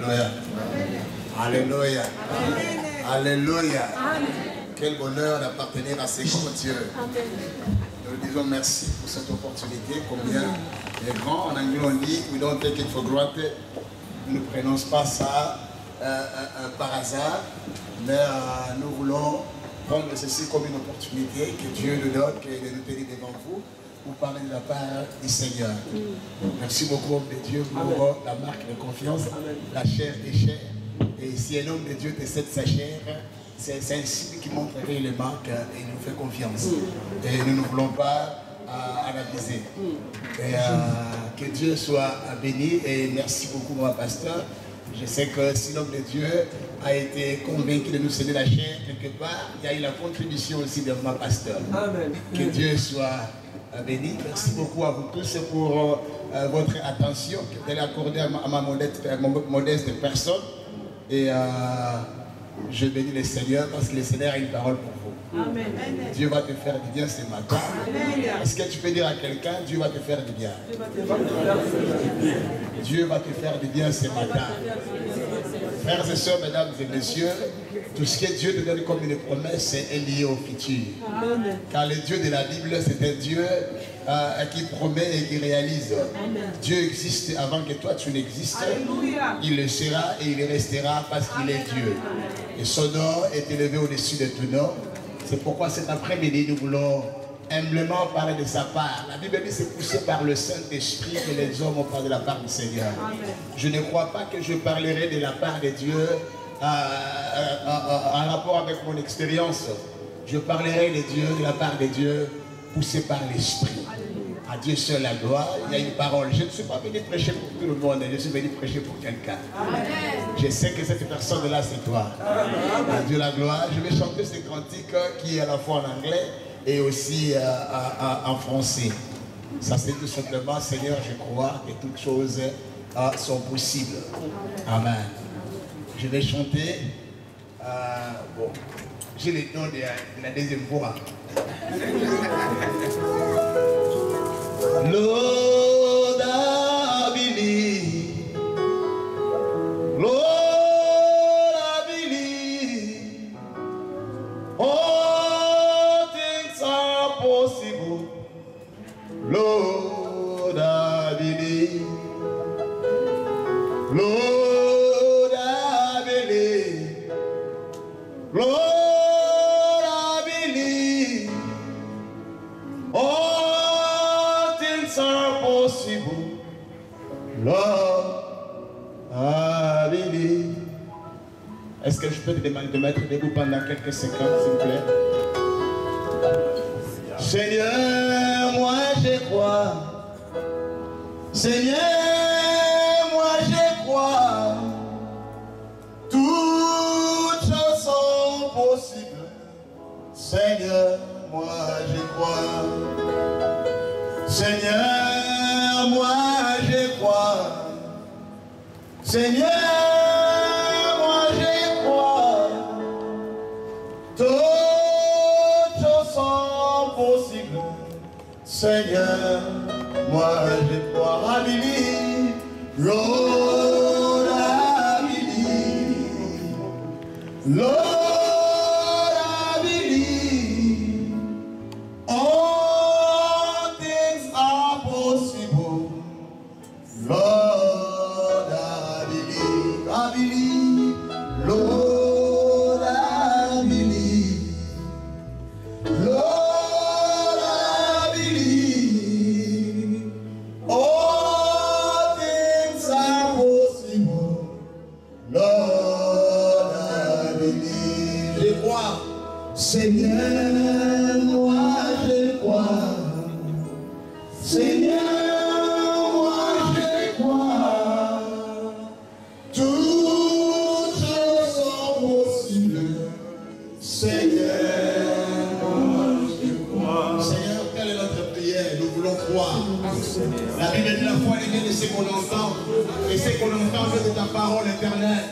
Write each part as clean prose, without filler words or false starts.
Alléluia. Alléluia. Alléluia. Quel bonheur d'appartenir à ces grands dieux. Nous disons merci pour cette opportunité. Combien est grand. En anglais on dit, we don't take it for granted. Nous ne prenons pas ça par hasard. Mais nous voulons prendre ceci comme une opportunité que Dieu nous donne, de nous tenir devant vous, pour parler de la part du Seigneur. Merci beaucoup, homme de Dieu, pour la marque de confiance, la chair des chairs. Et si un homme de Dieu décède sa chair, c'est un signe qui montre réellement qu'il nous fait confiance. Et nous ne voulons pas l'abuser. Et que Dieu soit béni. Et merci beaucoup, mon pasteur. Je sais que si l'homme de Dieu a été convaincu de nous céder la chair quelque part, il y a eu la contribution aussi de mon pasteur. Amen. Que Dieu soit béni. Merci beaucoup à vous tous pour votre attention que vous allez accorder à ma modeste personne. Et je bénis le Seigneur parce que le Seigneur a une parole pour vous. Amen. Dieu va te faire du bien ce matin. Est-ce que tu peux dire à quelqu'un, Dieu va te faire du bien? Dieu va te faire du bien ce matin. Frères et sœurs, mesdames et messieurs, tout ce que Dieu te donne comme une promesse est lié au futur. Amen. Car le Dieu de la Bible, c'est un Dieu qui promet et qui réalise. Amen. Dieu existe avant que toi tu n'existes. Il le sera et il restera parce qu'il est Dieu. Et son nom est élevé au-dessus de tout nom. C'est pourquoi cet après-midi, nous voulons humblement parler de sa part. La Bible dit c'est poussé par le Saint-Esprit que les hommes ont parlé de la part du Seigneur. Amen. Je ne crois pas que je parlerai de la part de Dieu en rapport avec mon expérience. Je parlerai de Dieu, de la part de Dieu, poussé par l'Esprit. À Dieu seul la gloire. Il y a une parole. Je ne suis pas venu prêcher pour tout le monde, je suis venu prêcher pour quelqu'un. Je sais que cette personne-là, c'est toi. À Dieu la gloire. Je vais chanter ce cantique qui est à la fois en anglais et aussi en français. Ça c'est tout simplement, Seigneur, je crois que toutes choses sont possibles. Amen. Je vais chanter, bon, j'ai le nom de la deuxième voix. Lord, I believe. Lord, I believe. All things are possible. Lord, I believe. Lord, I believe. Lord, I believe. All things are possible. Lord, I believe. Est-ce que je peux te demander de mettre debout pendant quelques secondes, s'il vous plaît? Seigneur, moi je crois. Seigneur, moi je crois. Toutes choses sont possibles. Seigneur, moi je crois. Seigneur, moi je crois. Seigneur, moi je crois. Toutes choses sont possibles. Seigneur, moi je crois. I believe, Lord, I believe. Lord, I believe. All things are possible. Lord, I believe. I believe. Lord, I believe. Lord, I believe. All things are possible. Lord, I believe. Je crois. Seigneur, moi je crois. Seigneur, moi je crois. Toutes choses sont possibles. Seigneur, moi je crois. Seigneur, telle est notre prière. Nous voulons croire. La Bible dit la foi est née de ce qu'on entend. Et ce qu'on entend vient de ta parole éternelle.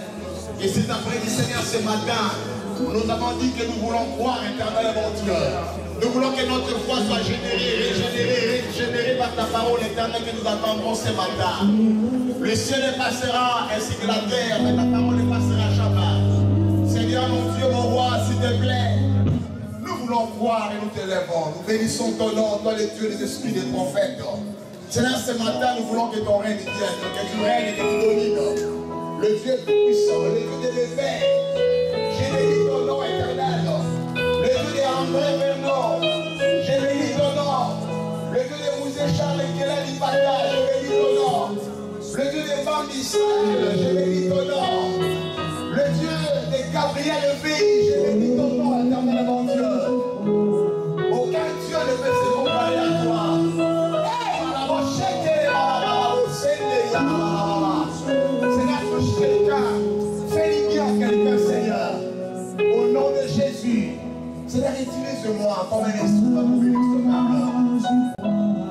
Et c'est après-midi, Seigneur, ce matin, nous avons dit que nous voulons croire éternellement, Dieu. Nous voulons que notre foi soit régénérée par ta parole éternelle que nous attendrons ce matin. Le ciel passera ainsi que la terre, mais ta parole ne passera jamais. Seigneur mon Dieu, mon roi, s'il te plaît, nous voulons croire et nous t'élèvons. Nous bénissons ton nom, toi le Dieu des esprits des prophètes. Seigneur, ce matin, nous voulons que ton règne vienne, que tu règnes et que tu domines. Le Dieu puissant, le Dieu de l'éveil. J'ai béni ton nom éternel. Le Dieu d'André Vernon. J'ai béni ton nom. Le Dieu de Mousé Charles et Kéla Lipata. J'ai béni ton nom. Le Dieu de Van d'Israël. J'ai béni ton nom. Le Dieu de Gabriel le pays. J'ai béni ton nom éternel mon Dieu. Aucun Dieu ne peut se comparer à toi. Seigneur, touche quelqu'un. Fais bien quelqu'un, Seigneur. Au nom de Jésus. Seigneur, utilise-moi comme un instrument pour bénir ce peuple.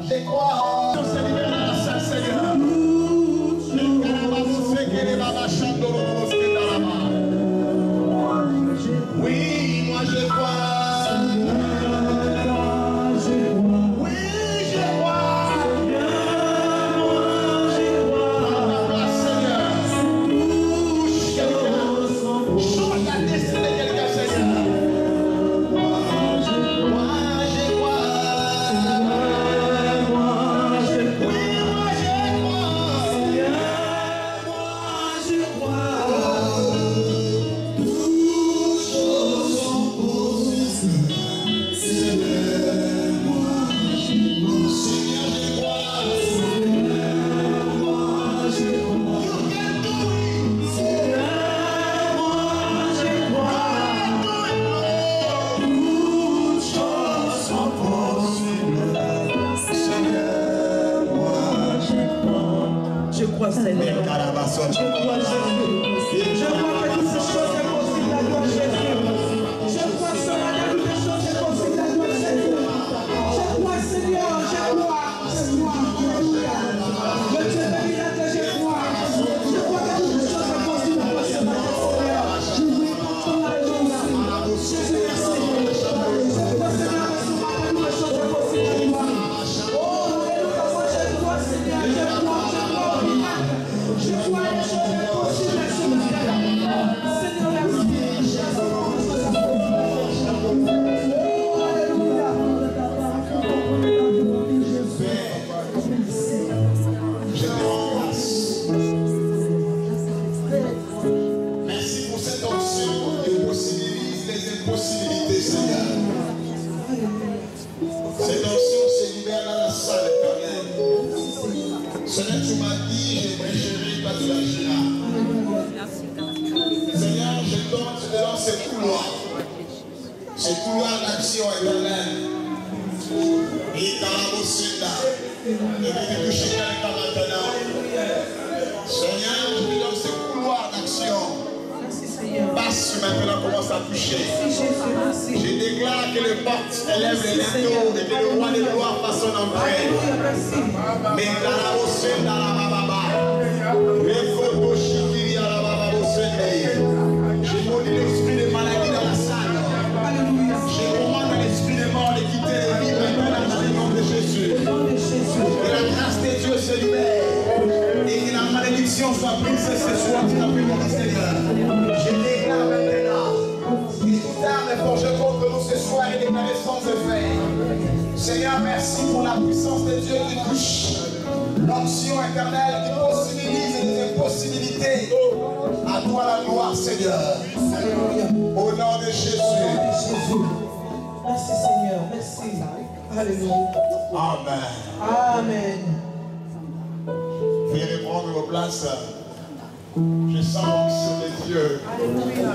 Je crois en Seigneur. Oui, moi je crois. Seigneur, merci pour la puissance de Dieu qui touche. L'onction éternelle qui possibilise les impossibilités. À toi la gloire, Seigneur. Au nom de Jésus. Merci, Seigneur. Merci. Alléluia. Amen. Amen. Veuillez reprendre vos places. Je sens l'onction de Dieu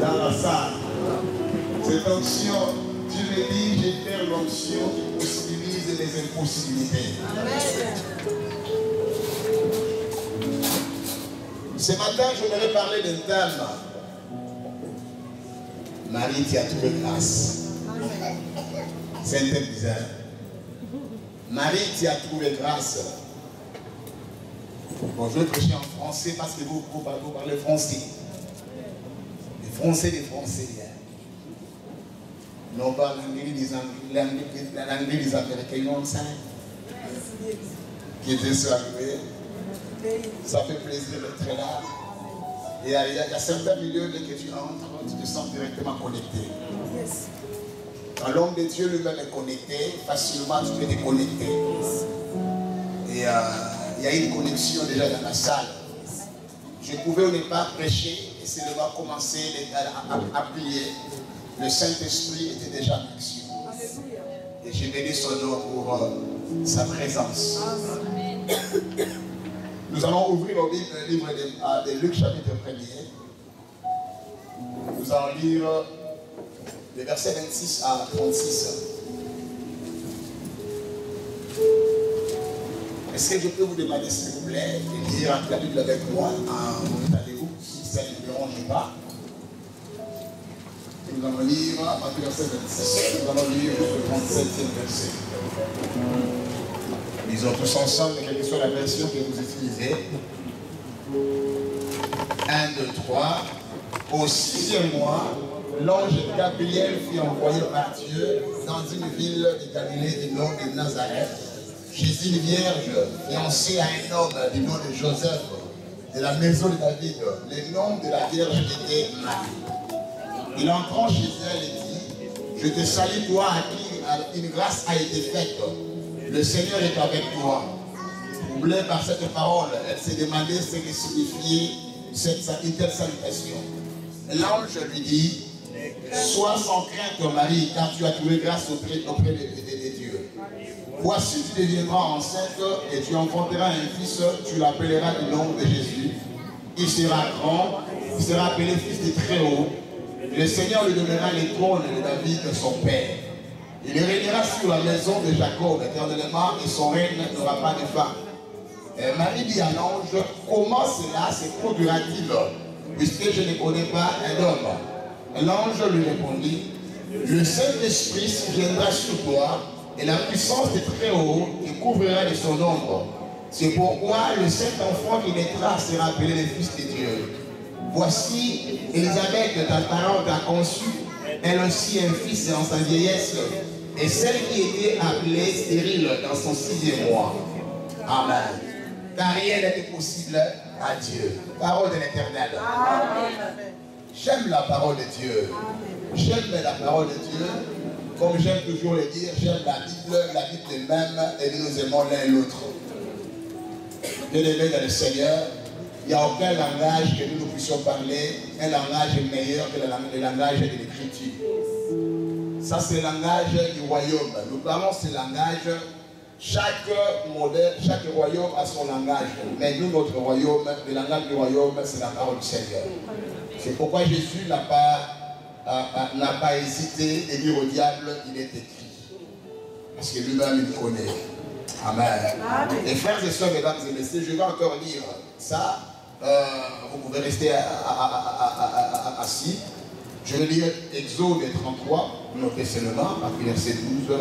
dans la salle. Cette onction, Dieu me dit, j'ai fait l'onction qui possibilise les impossibilités. Ce matin, je voudrais parler d'un thème. Marie, tu as trouvé grâce. C'est un thème bizarre. Marie, tu as trouvé grâce. Bon, je vais prêcher en français parce que vous parlez français. Les Français, les Français. Non pas l'anglais des Américains, non ça. qui était salué. Ça fait plaisir d'être là. Et il y a certains milieux dès que tu entres, tu te sens directement connecté. Quand l'homme de Dieu lui-même est connecté, facilement tu peux te connecter. Et il y a une connexion déjà dans la salle. Je pouvais au départ prêcher et seulement commencer à prier. Le Saint-Esprit était déjà en action. Et j'ai béni son nom pour sa présence. Nous allons ouvrir le livre de Luc chapitre 1er. Nous allons lire les versets 26 à 36. Est-ce que je peux vous demander, s'il vous plaît, de lire la Bible avec moi en montagne-vous, si ça ne me dérange pas. Nous allons lire à partir du verset 26, nous allons lire le 37e verset. Lisons tous ensemble, quelle que soit la version que vous utilisez. 1, 2, 3. Au 6e mois, l'ange Gabriel fut envoyé par Dieu dans une ville de Galilée du nom de Nazareth, chez une vierge fiancée à un homme du nom de Joseph, de la maison de David. Le nom de la vierge était Marie. Il entrant chez elle et dit, je te salue toi à qui une grâce a été faite. Le Seigneur est avec toi. Troublée par cette parole, elle s'est demandé ce que signifiait une telle salutation. L'ange lui dit, sois sans crainte Marie, car tu as trouvé grâce auprès de Dieu. Voici, tu deviendras enceinte et tu enfanteras un fils, tu l'appelleras du nom de Jésus. Il sera grand, il sera appelé fils du Très-Haut. Le Seigneur lui donnera les trônes de David, son père. Il régnera sur la maison de Jacob éternellement et son règne n'aura pas de fin. Et Marie dit à l'ange, comment cela se produira-t-il, puisque je ne connais pas un homme? L'ange lui répondit, le Saint-Esprit viendra sur toi et la puissance du Très-Haut te couvrira de son ombre. C'est pourquoi le Saint-Enfant qui naîtra sera appelé le Fils de Dieu. Voici, Élisabeth, ta parente, a conçu, elle aussi un fils en sa vieillesse, et celle qui était appelée stérile dans son 6e mois. Amen. Car rien n'est possible à Dieu. Parole de l'Éternel. J'aime la parole de Dieu. J'aime la parole de Dieu. Comme j'aime toujours le dire, j'aime la Bible même, et nous nous aimons l'un l'autre. Bien-aimés dans le Seigneur, il n'y a aucun langage que nous puissions parler, un langage meilleur que le langage de l'Écriture. Ça, c'est le langage du royaume. Nous parlons ce langage. Chaque modèle, chaque royaume a son langage. Mais nous, notre royaume, le langage du royaume, c'est la parole du Seigneur. C'est pourquoi Jésus n'a pas hésité de dire au diable, il est écrit. Parce que lui-même, il connaît. Amen. Amen. Les frères et sœurs, mesdames et messieurs, je vais encore lire ça. Vous pouvez rester assis. Je vais lire Exode 33, notez seulement, à partir du verset 12.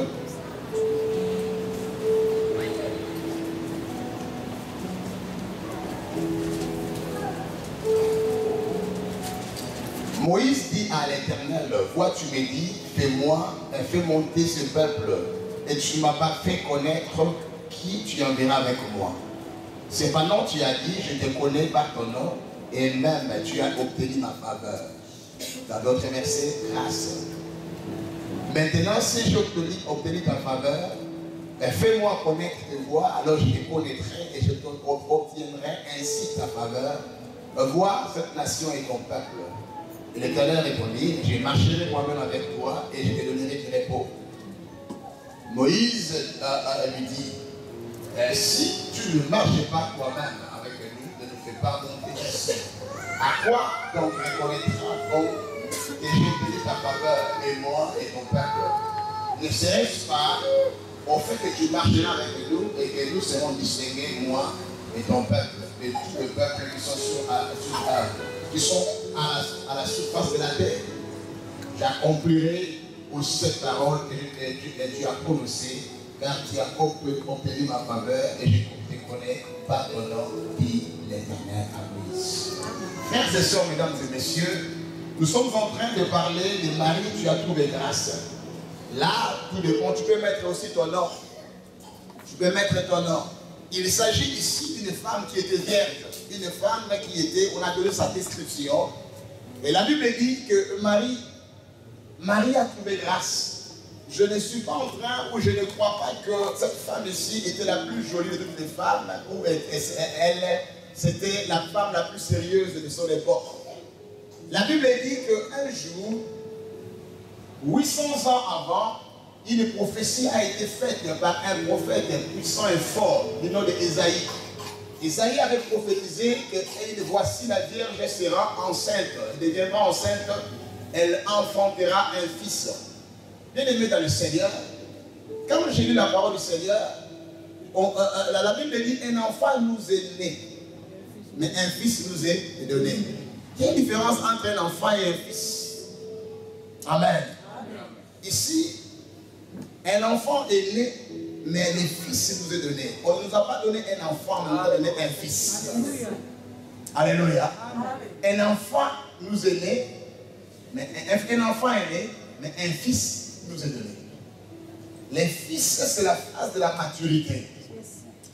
Moïse dit à l'Éternel, vois, tu me dis, fais monter ce peuple, et tu ne m'as pas fait connaître qui tu enverras avec moi. Cependant, tu as dit, je te connais par ton nom, et même tu as obtenu ma faveur. Dans d'autres versets, grâce. Maintenant, si j'ai obtenu ta faveur, fais-moi connaître tes voies, alors je te connaîtrai et je obtiendrai ainsi ta faveur. Vois cette nation et ton peuple. Et l'Éternel répondit, je marcherai moi-même avec toi et je te donnerai du repos. Moïse lui dit, si tu ne marches pas toi-même avec nous, ne nous fais pas monter ici. À quoi donc reconnaîtra-t-on que j'ai obtenu ta faveur, et moi et ton peuple? Ne serait-ce pas au fait que tu marcheras avec nous et que nous serons distingués, moi et ton peuple, de tous les peuples qui sont à la surface de la terre? J'accomplirai aussi cette parole que tu as prononcée, car tu as obtenu ma faveur et je te connais par ton nom, dit l'Éternel à Moïse. Frères et sœurs, mesdames et messieurs, nous sommes en train de parler de Marie, tu as trouvé grâce. Là, tout dépend, tu peux mettre aussi ton nom. Tu peux mettre ton nom. Il s'agit ici d'une femme qui était vierge, une femme qui était, on a donné sa description. Et la Bible dit que Marie a trouvé grâce. Je ne suis pas en train, ou je ne crois pas que cette femme ici était la plus jolie de toutes les femmes, ou c'était la femme la plus sérieuse de son époque. La Bible dit qu'un jour, 800 ans avant, une prophétie a été faite par un prophète puissant et fort, du nom d'Ésaïe. Ésaïe avait prophétisé que voici la Vierge sera enceinte, elle deviendra enceinte, elle enfantera un fils. Bien-aimé dans le Seigneur, quand j'ai lu la parole du Seigneur, la Bible dit un enfant nous est né, mais un fils nous est donné. Il y a une différence entre un enfant et un fils. Amen. Ici, un enfant est né, mais le fils nous est donné. On ne nous a pas donné un enfant, on nous a donné un fils. Alléluia. Un enfant nous est né, mais un enfant est né, mais un fils nous est donné. Les fils, c'est la phase de la maturité.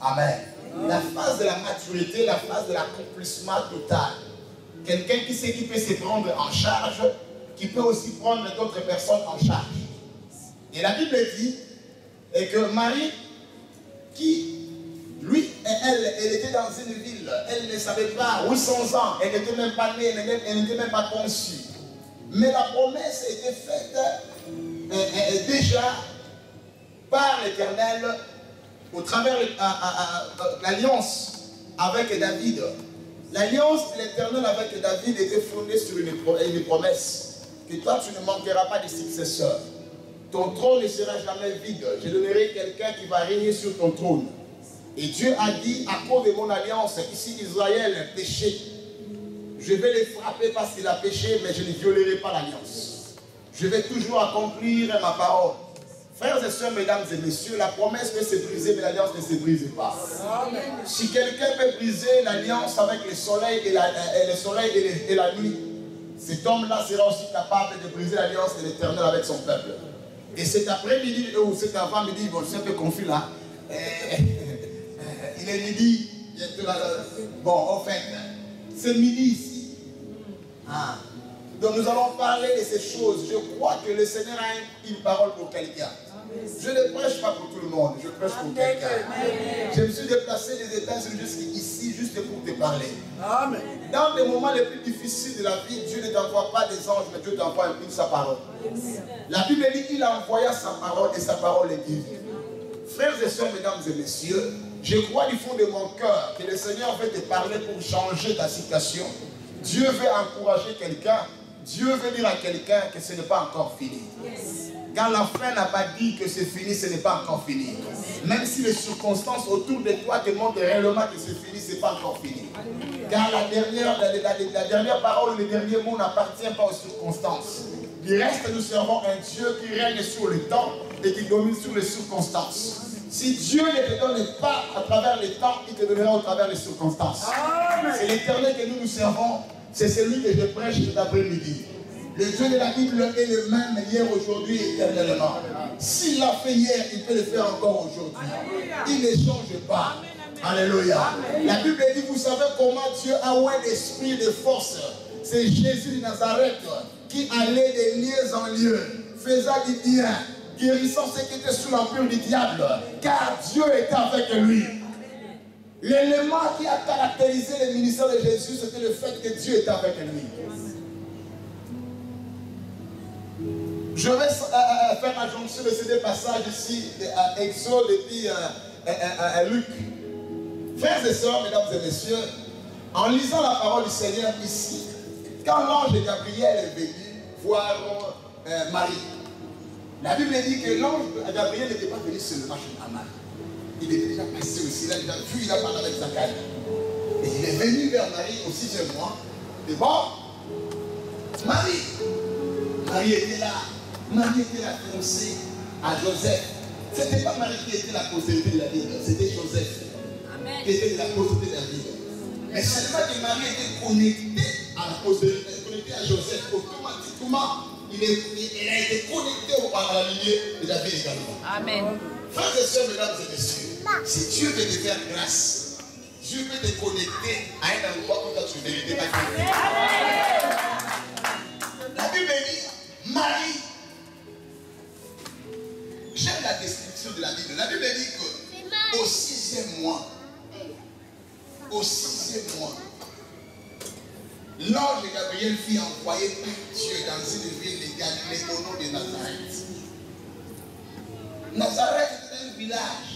Amen. La phase de la maturité, la phase de l'accomplissement total. Quelqu'un qui peut se prendre en charge, qui peut aussi prendre d'autres personnes en charge. Et la Bible dit que Marie, qui, lui, elle était dans une ville, elle ne savait pas, 800 ans, elle n'était même pas née, elle n'était même pas conçue. Mais la promesse était faite déjà par l'Éternel au travers de l'alliance avec David. L'alliance de l'Éternel avec David était fondée sur une promesse que toi tu ne manqueras pas de successeurs. Ton trône ne sera jamais vide. Je donnerai quelqu'un qui va régner sur ton trône. Et Dieu a dit, à cause de mon alliance, ici Israël a péché. Je vais les frapper parce qu'il a péché, mais je ne violerai pas l'alliance. Je vais toujours accomplir ma parole. Frères et sœurs, mesdames et messieurs, la promesse peut se briser, mais l'alliance ne se brise pas. Amen. Si quelqu'un peut briser l'alliance avec le soleil et la nuit, cet homme-là sera aussi capable de briser l'alliance de l'Éternel avec son peuple. Et cet après-midi, ou cet avant-midi, bon, c'est un peu confus là. Il est midi. Bon, en fait, c'est midi ici. Ah. Donc nous allons parler de ces choses. Je crois que le Seigneur a une parole pour quelqu'un. Je ne prêche pas pour tout le monde, je prêche pour quelqu'un. Je me suis déplacé des États-Unis jusqu'ici, juste pour te parler. Amen. Dans les moments les plus difficiles de la vie, Dieu ne t'envoie pas des anges, mais Dieu t'envoie sa parole. La Bible dit qu'il envoya sa parole et sa parole est divine. Frères et sœurs, mesdames et messieurs, je crois du fond de mon cœur que le Seigneur veut te parler pour changer ta situation. Dieu veut encourager quelqu'un. Dieu veut dire à quelqu'un que ce n'est pas encore fini. Quand la fin n'a pas dit que c'est fini, ce n'est pas encore fini. Même si les circonstances autour de toi te montrent réellement que c'est fini, ce n'est pas encore fini. Car la dernière parole, le dernier mot n'appartient pas aux circonstances. Du reste, nous servons un Dieu qui règne sur le temps et qui domine sur les circonstances. Si Dieu ne te donne pas à travers le temps, il te donnera au travers des circonstances. C'est l'Éternel que nous servons. C'est celui que je prêche cet après-midi. Le Dieu de la Bible est le même hier, aujourd'hui et éternellement. S'il l'a fait hier, il peut le faire encore aujourd'hui. Il ne change pas. Alléluia. La Bible dit, vous savez comment Dieu a oint l'esprit de force. C'est Jésus de Nazareth qui allait de lieu en lieu, faisant du bien, guérissant ceux qui étaient sous l'empire du diable, car Dieu était avec lui. L'élément qui a caractérisé le ministère de Jésus, c'était le fait que Dieu était avec lui. Je vais faire la jonction de ces deux passages ici, à Exode et puis à Luc. Frères et sœurs, mesdames et messieurs, en lisant la parole du Seigneur ici, quand l'ange Gabriel est venu voir Marie, la Bible dit que l'ange Gabriel n'était pas venu seulement chez Marie. Il était déjà passé aussi, il a déjà vu, il a parlé avec Zacharie. Et il est venu vers Marie au 6e mois. Et bon, Marie était là. Marie était la fiancée à Joseph. Ce n'était pas Marie qui était la postérité de la Bible, c'était Joseph. Amen. Qui était la postérité de la Bible. Mais seulement que Marie était connectée à la postérité, connectée à Joseph. Automatiquement, elle a été connectée à la lignée de David également. Amen. Frères et sœurs, mesdames et messieurs, Si Dieu veut te faire grâce, Dieu peut te connecter à un endroit où tu ne méritais pas Dieu. La Bible dit, Marie, j'aime la description de la Bible. La Bible dit qu'au 6e mois, l'ange Gabriel fut envoyé par Dieu dans une ville de Galilée au nom de Nazareth. Nazareth était un village.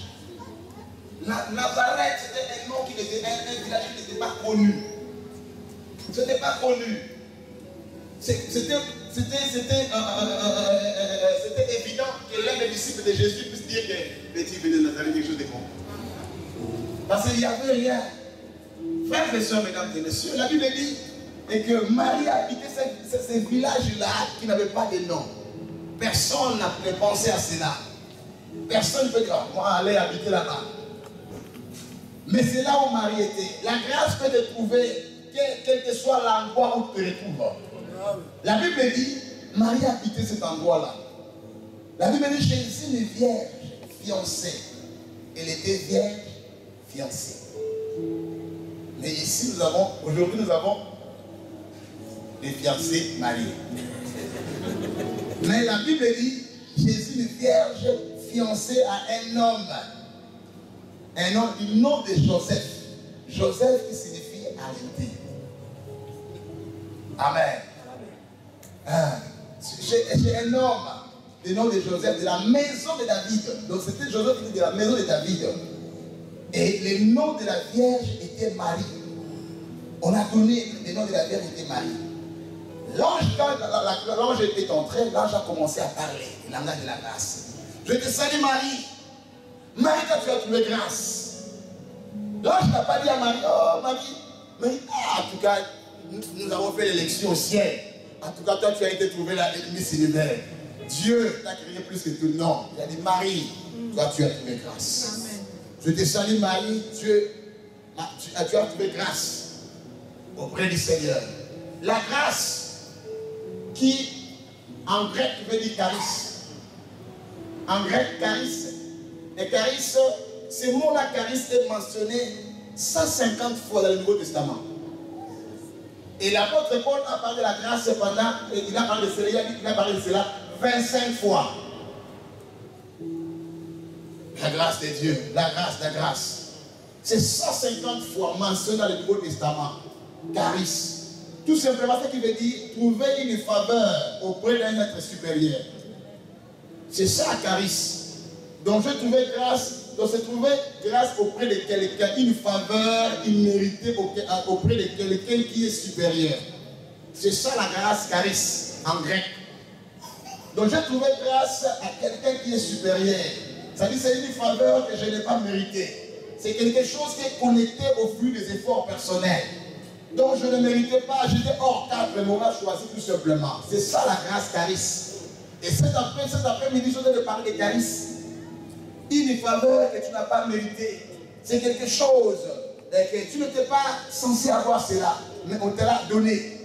Nazareth c'était un nom qui était un village qui n'était pas connu. Ce n'était pas connu. C'était évident que l'un des disciples de Jésus puisse dire que petit venait de Nazareth, quelque chose de bon. Parce qu'il n'y avait rien. Frères et sœurs, mesdames et messieurs, la Bible dit et que Marie habitait ces villages-là qui n'avaient pas de nom. Personne n'a pensé à cela. Personne ne peut dire, moi, aller habiter là-bas. Mais c'est là où Marie était. La grâce peut te trouver, quel que soit l'endroit où tu te retrouves. La Bible dit, Marie habitait cet endroit-là. La Bible dit, Jésus est vierge, fiancée. Elle était vierge, fiancée. Mais ici, aujourd'hui, nous avons des fiancés mariés. Mais la Bible dit, Jésus est vierge, fiancé à un homme. Un homme du nom de Joseph. Joseph qui signifie arrêté. Amen. J'ai un homme du nom de Joseph de la maison de David. Donc c'était Joseph qui était de la maison de David. Et le nom de la Vierge était Marie. On a donné le nom de la Vierge était Marie. L'ange, quand l'ange était entré, l'ange a commencé à parler, le langage de la grâce. Je te salue Marie. Marie, quand tu as trouvé grâce. L'ange n'a pas dit à Marie, oh Marie, en tout cas, nous avons fait l'élection au ciel. En tout cas, toi, tu as été trouvé la Miss Univers. Dieu t'a créé plus que tout. Non. Il a dit, Marie, toi, tu as trouvé grâce. Amen. Je te salue, Marie. Tu as trouvé grâce auprès du Seigneur. La grâce qui, en grec, veut dire charis. En grec, charis. Et charis, ce mot-là, charis, est mentionné 150 fois dans le Nouveau Testament. Et l'apôtre Paul a parlé de la grâce cependant, et il a parlé de cela, il a parlé de cela 25 fois. La grâce de Dieu, la grâce. C'est 150 fois mentionné dans le Nouveau Testament. Charis. Tout simplement ce qui veut dire trouver une faveur auprès d'un être supérieur. C'est ça, charis. Donc je trouvais grâce. Donc c'est trouver grâce auprès de quelqu'un, une faveur imméritée auprès de quelqu'un qui est supérieur. C'est ça la grâce, charis, en grec. Donc j'ai trouvé grâce à quelqu'un qui est supérieur. Ça dit c'est une faveur que je n'ai pas méritée. C'est quelque chose qui est connecté au flux des efforts personnels. Donc je ne méritais pas, j'étais hors cadre, mais on m'a choisi tout simplement. C'est ça la grâce, charis. Et cet après-midi, je vais parler de charis. Une faveur que tu n'as pas méritée. C'est quelque chose que tu n'étais pas censé avoir cela, mais on te l'a donné.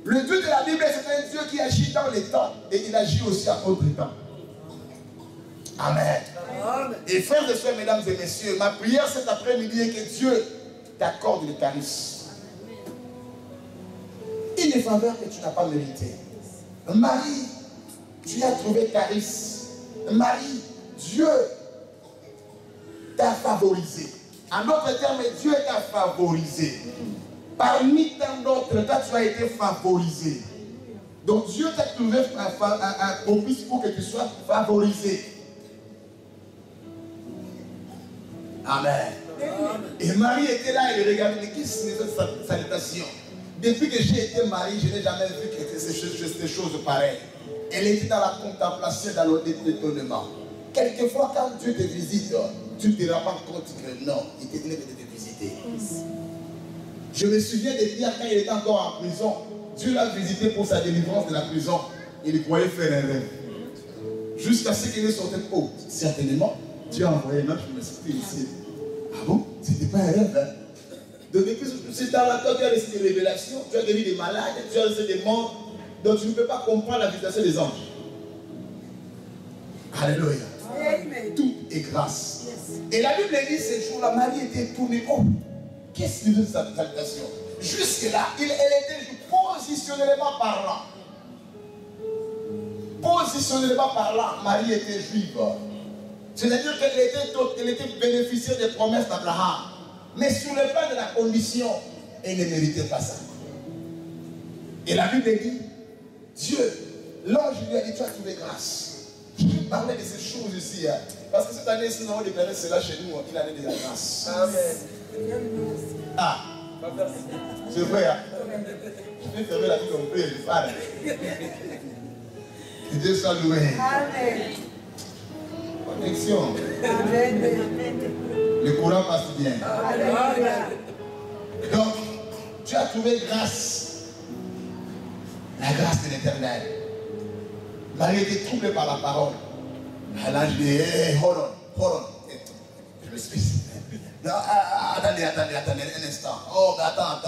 Le Dieu de la Bible, c'est un Dieu qui agit dans les temps et il agit aussi à autre temps. Amen. Et frères et sœurs, mesdames et messieurs, ma prière cet après-midi est que Dieu t'accorde le charis. Une faveur que tu n'as pas méritée. Marie, tu as trouvé charis. Marie, Dieu t'a favorisé. En d'autres termes, Dieu t'a favorisé. Parmi tant d'autres, toi tu as été favorisé. Donc Dieu t'a trouvé propice pour que tu sois favorisé. Amen. Et Marie était là, elle regardait, mais qu'est-ce que c'est cette salutation? Depuis que j'ai été marié, je n'ai jamais vu que ces choses pareilles. Elle était dans la contemplation, dans l'étonnement. Quelquefois, quand Dieu te visite, tu ne te rends pas compte que non, il te venait de te visiter. Je me souviens de dire, quand il était encore en prison, Dieu l'a visité pour sa délivrance de la prison. Il croyait faire un rêve. Jusqu'à ce qu'il sortait de haut. Certainement, Dieu a envoyé un ange pour me citer ici. Ah bon? C'était pas un rêve, hein? Donc, c'est dans la toi, tu as reçu des révélations, tu as guéri des malades, tu as reçu des morts. Donc, tu ne peux pas comprendre la visitation des anges. Alléluia. Tout est grâce. Yes. Et la Bible dit ce jour-là, Marie était tournée. Oh, qu'est-ce qu'il veut de sa salutation? Jusque-là, elle était positionnellement parlant. Positionnellement parlant, Marie était juive. C'est-à-dire qu'elle était bénéficiaire des promesses d'Abraham. Mais sur le plan de la condition, elle ne méritait pas ça. Et la Bible dit, Dieu, l'ange lui a dit, tu as trouvé grâce. Je vais parler de ces choses ici. Hein, parce que cette année, si nous avons déclaré cela chez nous, il a donné de la grâce. Amen. Ah, c'est vrai. Hein? Je vais fermer la vie comme peu et je parle. Que Dieu soit loué. Amen. Connexion. Le courant passe bien. Amen. Donc, tu as trouvé grâce. La grâce de l'Éternel. Marie était troublée par la parole. L'ange dit, hey, hold on. Je me suis dit, attendez, un instant. Oh, mais attends.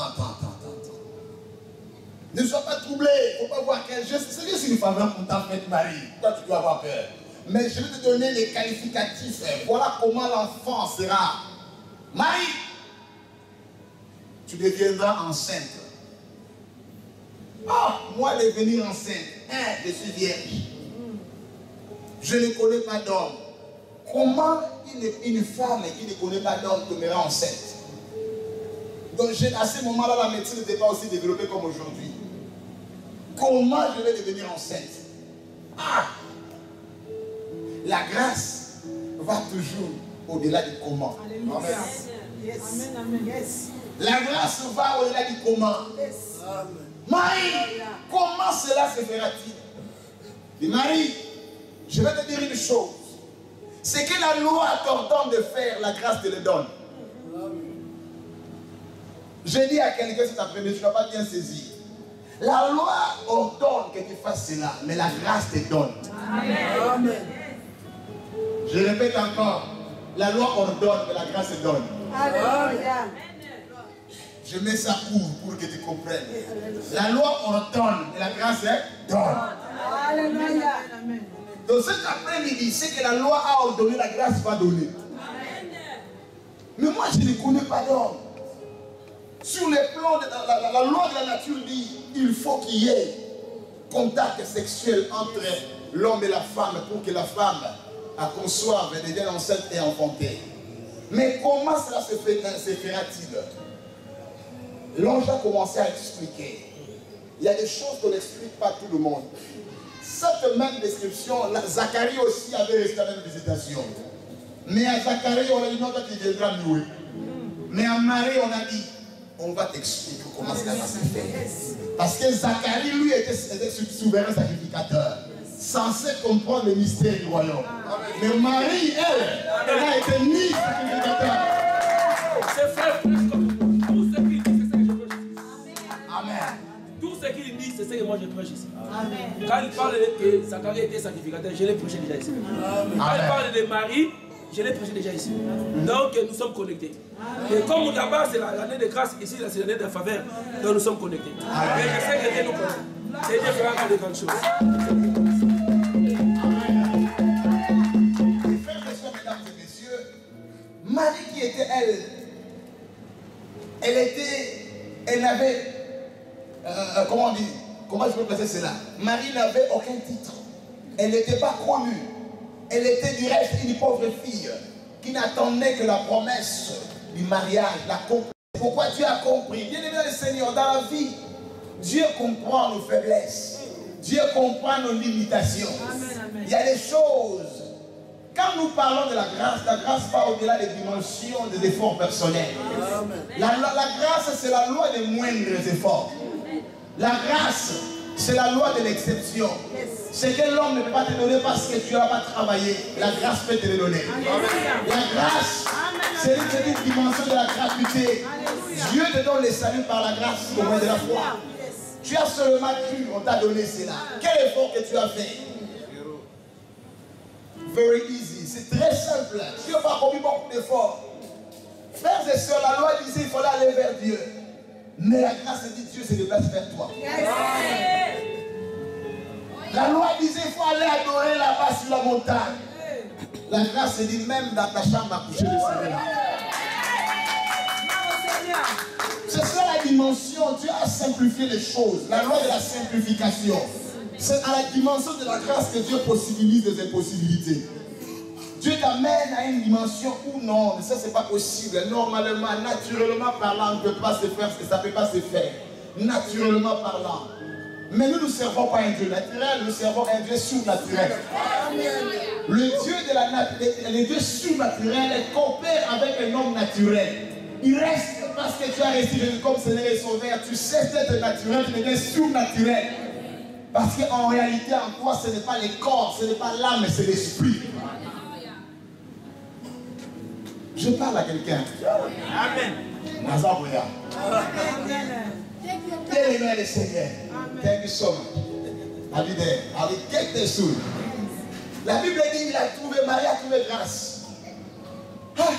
Ne sois pas troublé. Il ne faut pas voir quel geste. C'est juste une faveur qu'on t'a faite, Marie. Pourquoi tu dois avoir peur? Mais je vais te donner les qualificatifs. Voilà comment l'enfant sera. Marie, tu deviendras enceinte. Ah, moi devenir enceinte, je suis vierge. Je ne connais pas d'homme. Comment une femme qui ne connaît pas d'homme demeurera enceinte? Donc à ce moment-là, la médecine n'était pas aussi développée comme aujourd'hui. Comment je vais devenir enceinte? Ah! La grâce va toujours au-delà du comment. Amen. Yes. Amen. Yes. La grâce va au-delà du comment. Yes. Amen. Marie, comment cela se fera-t-il? Marie, je vais te dire une chose. Ce que la loi t'ordonne de faire, la grâce te le donne. Je dis à quelqu'un cet après-midi, tu ne vas pas bien saisir. La loi ordonne que tu fasses cela, mais la grâce te donne. Amen. Je répète encore, la loi ordonne, mais la grâce te donne. Amen. Je mets ça pour que tu comprennes. La loi ordonne et la grâce donne. Alléluia. Donc cet après-midi, c'est que la loi a ordonné, la grâce va donner. Mais moi, je ne connais pas d'homme. Sur le plan de la loi de la nature dit, il faut qu'il y ait contact sexuel entre l'homme et la femme pour que la femme conçoive, devienne enceinte et enfantée. Mais comment cela se fera-t-il? L'ange a commencé à expliquer. Il y a des choses qu'on n'explique pas à tout le monde. Cette même description, Zacharie aussi avait reçu la même visitation. Mais à Zacharie, on a dit non, toi tu viendras louer. Mais à Marie, on a dit, on va t'expliquer comment cela va se faire. Parce que Zacharie, lui, était souverain sacrificateur, censé comprendre le mystère du royaume. Mais Marie, elle a été mise sacrificateur. C'est frère, tout ce qu'il dit, c'est ce que moi je prêche ici. Amen. Quand il parle que Zacharie était sacrificateur, je l'ai prêché déjà ici. Amen. Quand il parle de Marie, je l'ai prêché déjà ici. Donc nous sommes connectés. Amen. Et comme d'abord c'est l'année de grâce, ici c'est l'année de faveur, donc nous sommes connectés. Amen. Et je sais que Dieu nous connaît. Et Dieu fera encore de grandes choses. Frères et sœurs, mesdames et messieurs, Marie qui était elle n'avait, comment on dit, comment je peux placer cela? Marie n'avait aucun titre. Elle n'était pas connue. Elle était du reste une pauvre fille qui n'attendait que la promesse du mariage, la compris. Pourquoi Dieu a compris? Bien aimé le Seigneur, dans la vie, Dieu comprend nos faiblesses. Dieu comprend nos limitations. Amen. Il y a des choses. Quand nous parlons de la grâce va au-delà des dimensions des efforts personnels. La grâce, c'est la loi des moindres efforts. La grâce, c'est la loi de l'exception. C'est que l'homme ne peut pas te donner parce que tu n'as pas travaillé. La grâce peut te le donner. La grâce, c'est une dimension de la gratuité. Dieu te donne le salut par la grâce au moyen de la foi. Tu as seulement cru, on t'a donné cela. Quel effort que tu as fait? Very easy, c'est très simple. Tu n'as pas commis beaucoup d'efforts. Frères et sœurs, la loi disait qu'il fallait aller vers Dieu. Mais la grâce dit Dieu se déplace vers toi. La loi disait qu'il faut aller adorer là-bas sur la montagne. La grâce se dit même dans ta chambre à coucher, le Seigneur. C'est ça la dimension. Dieu a simplifié les choses. La loi de la simplification. C'est à la dimension de la grâce que Dieu possibilise des impossibilités. Dieu t'amène à une dimension où non, mais ça c'est pas possible. Normalement, naturellement parlant, on ne peut pas se faire, ça ne peut pas se faire. Naturellement parlant. Mais nous ne servons pas un Dieu naturel, nous servons un Dieu surnaturel. Le Dieu de la nature, le Dieu surnaturel coopère avec un homme naturel. Il reste parce que tu as reçu Jésus comme Seigneur et Sauveur, tu cesses d'être naturel, tu deviens surnaturel. Parce qu'en réalité, en toi, ce n'est pas le corps, ce n'est pas l'âme, mais c'est l'esprit. Je parle à quelqu'un. Amen. Nazarouya. Bien-aimé le Seigneur. Thank you so much. I'll be there. I'll be get there soon. La Bible dit qu'il a trouvé, Marie a trouvé grâce. Ah,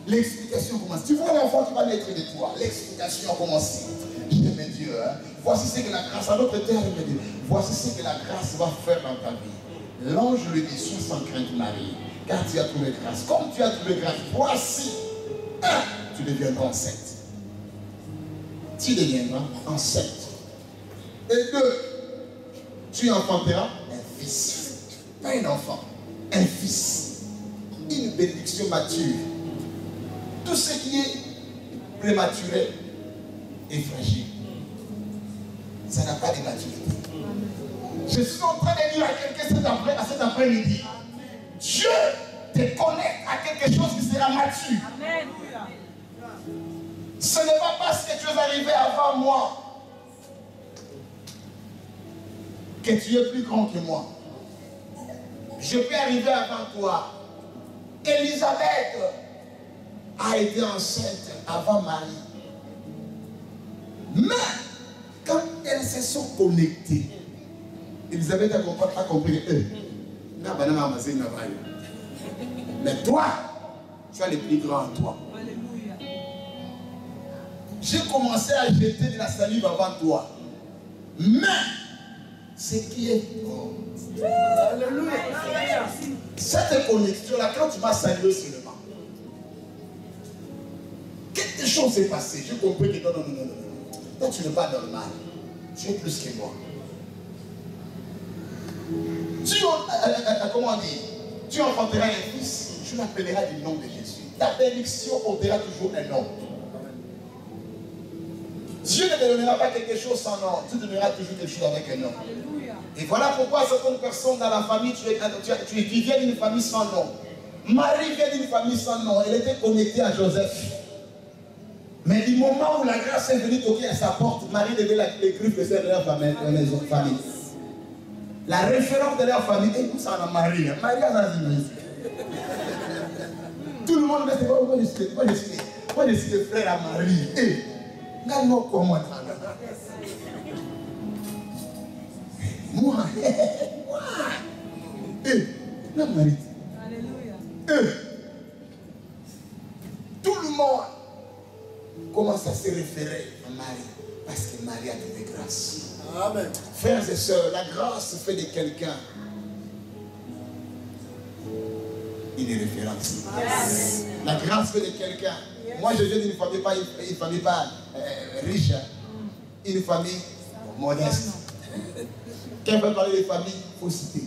l'explication commence. Tu vois l'enfant qui va naître de toi. L'explication commence. J'aime Dieu. Hein? Voici ce que la grâce, à notre terre, me dit. Voici ce que la grâce va faire dans ta vie. L'ange lui dit, sois sans crainte, Marie, car tu as trouvé grâce. Comme tu as trouvé grâce, voici, tu deviendras enceinte. Tu deviendras enceinte. Et 2, tu enfanteras un fils. Pas un enfant, un fils. Une bénédiction mature. Tout ce qui est prématuré est fragile. Ça n'a pas de maturité. Je suis en train de dire à quelqu'un cet après-midi, Dieu te connecte à quelque chose qui sera mature. Amen. Ce n'est pas parce que tu es arrivé avant moi que tu es plus grand que moi. Je peux arriver avant toi. Élisabeth a été enceinte avant Marie. Mais quand elles se sont connectées, Élisabeth a compris que mais toi, tu as le plus grand en toi. J'ai commencé à jeter de la salive avant toi. Mais ce qui est... Oh. Alléluia. Cette connexion-là, quand tu m'as salué seulement, quelque chose s'est passé. J'ai compris que non. Toi, tu n'es pas normal. Tu es plus que moi. Comment on dit? Tu enfanteras un fils, tu l'appelleras du nom de Jésus. Ta bénédiction portera toujours un nom. Dieu ne te donnera pas quelque chose sans nom. Tu donneras toujours quelque chose avec un nom. Et voilà pourquoi certaines personnes dans la famille, tu viens d'une famille sans nom. Marie vient d'une famille sans nom. Elle était connectée à Joseph. Mais du moment où la grâce est venue toquer à sa porte, Marie devait l'écrire de leur famille. La référence de leur famille, et où ça en a Marie? Marie a dit. Tout le monde dit, moi je suis le frère à Marie. Et, regarde-moi comment moi, la Marie. Alléluia. Tout le monde commence à se référer à Marie, parce que Marie a trouvé grâce. Amen. Frères et sœurs, la grâce fait de quelqu'un une référence. Yes. La grâce fait de quelqu'un. Yes. Moi, je viens d'une famille pas riche, une famille modeste. Quand on veut parler de famille, il faut citer.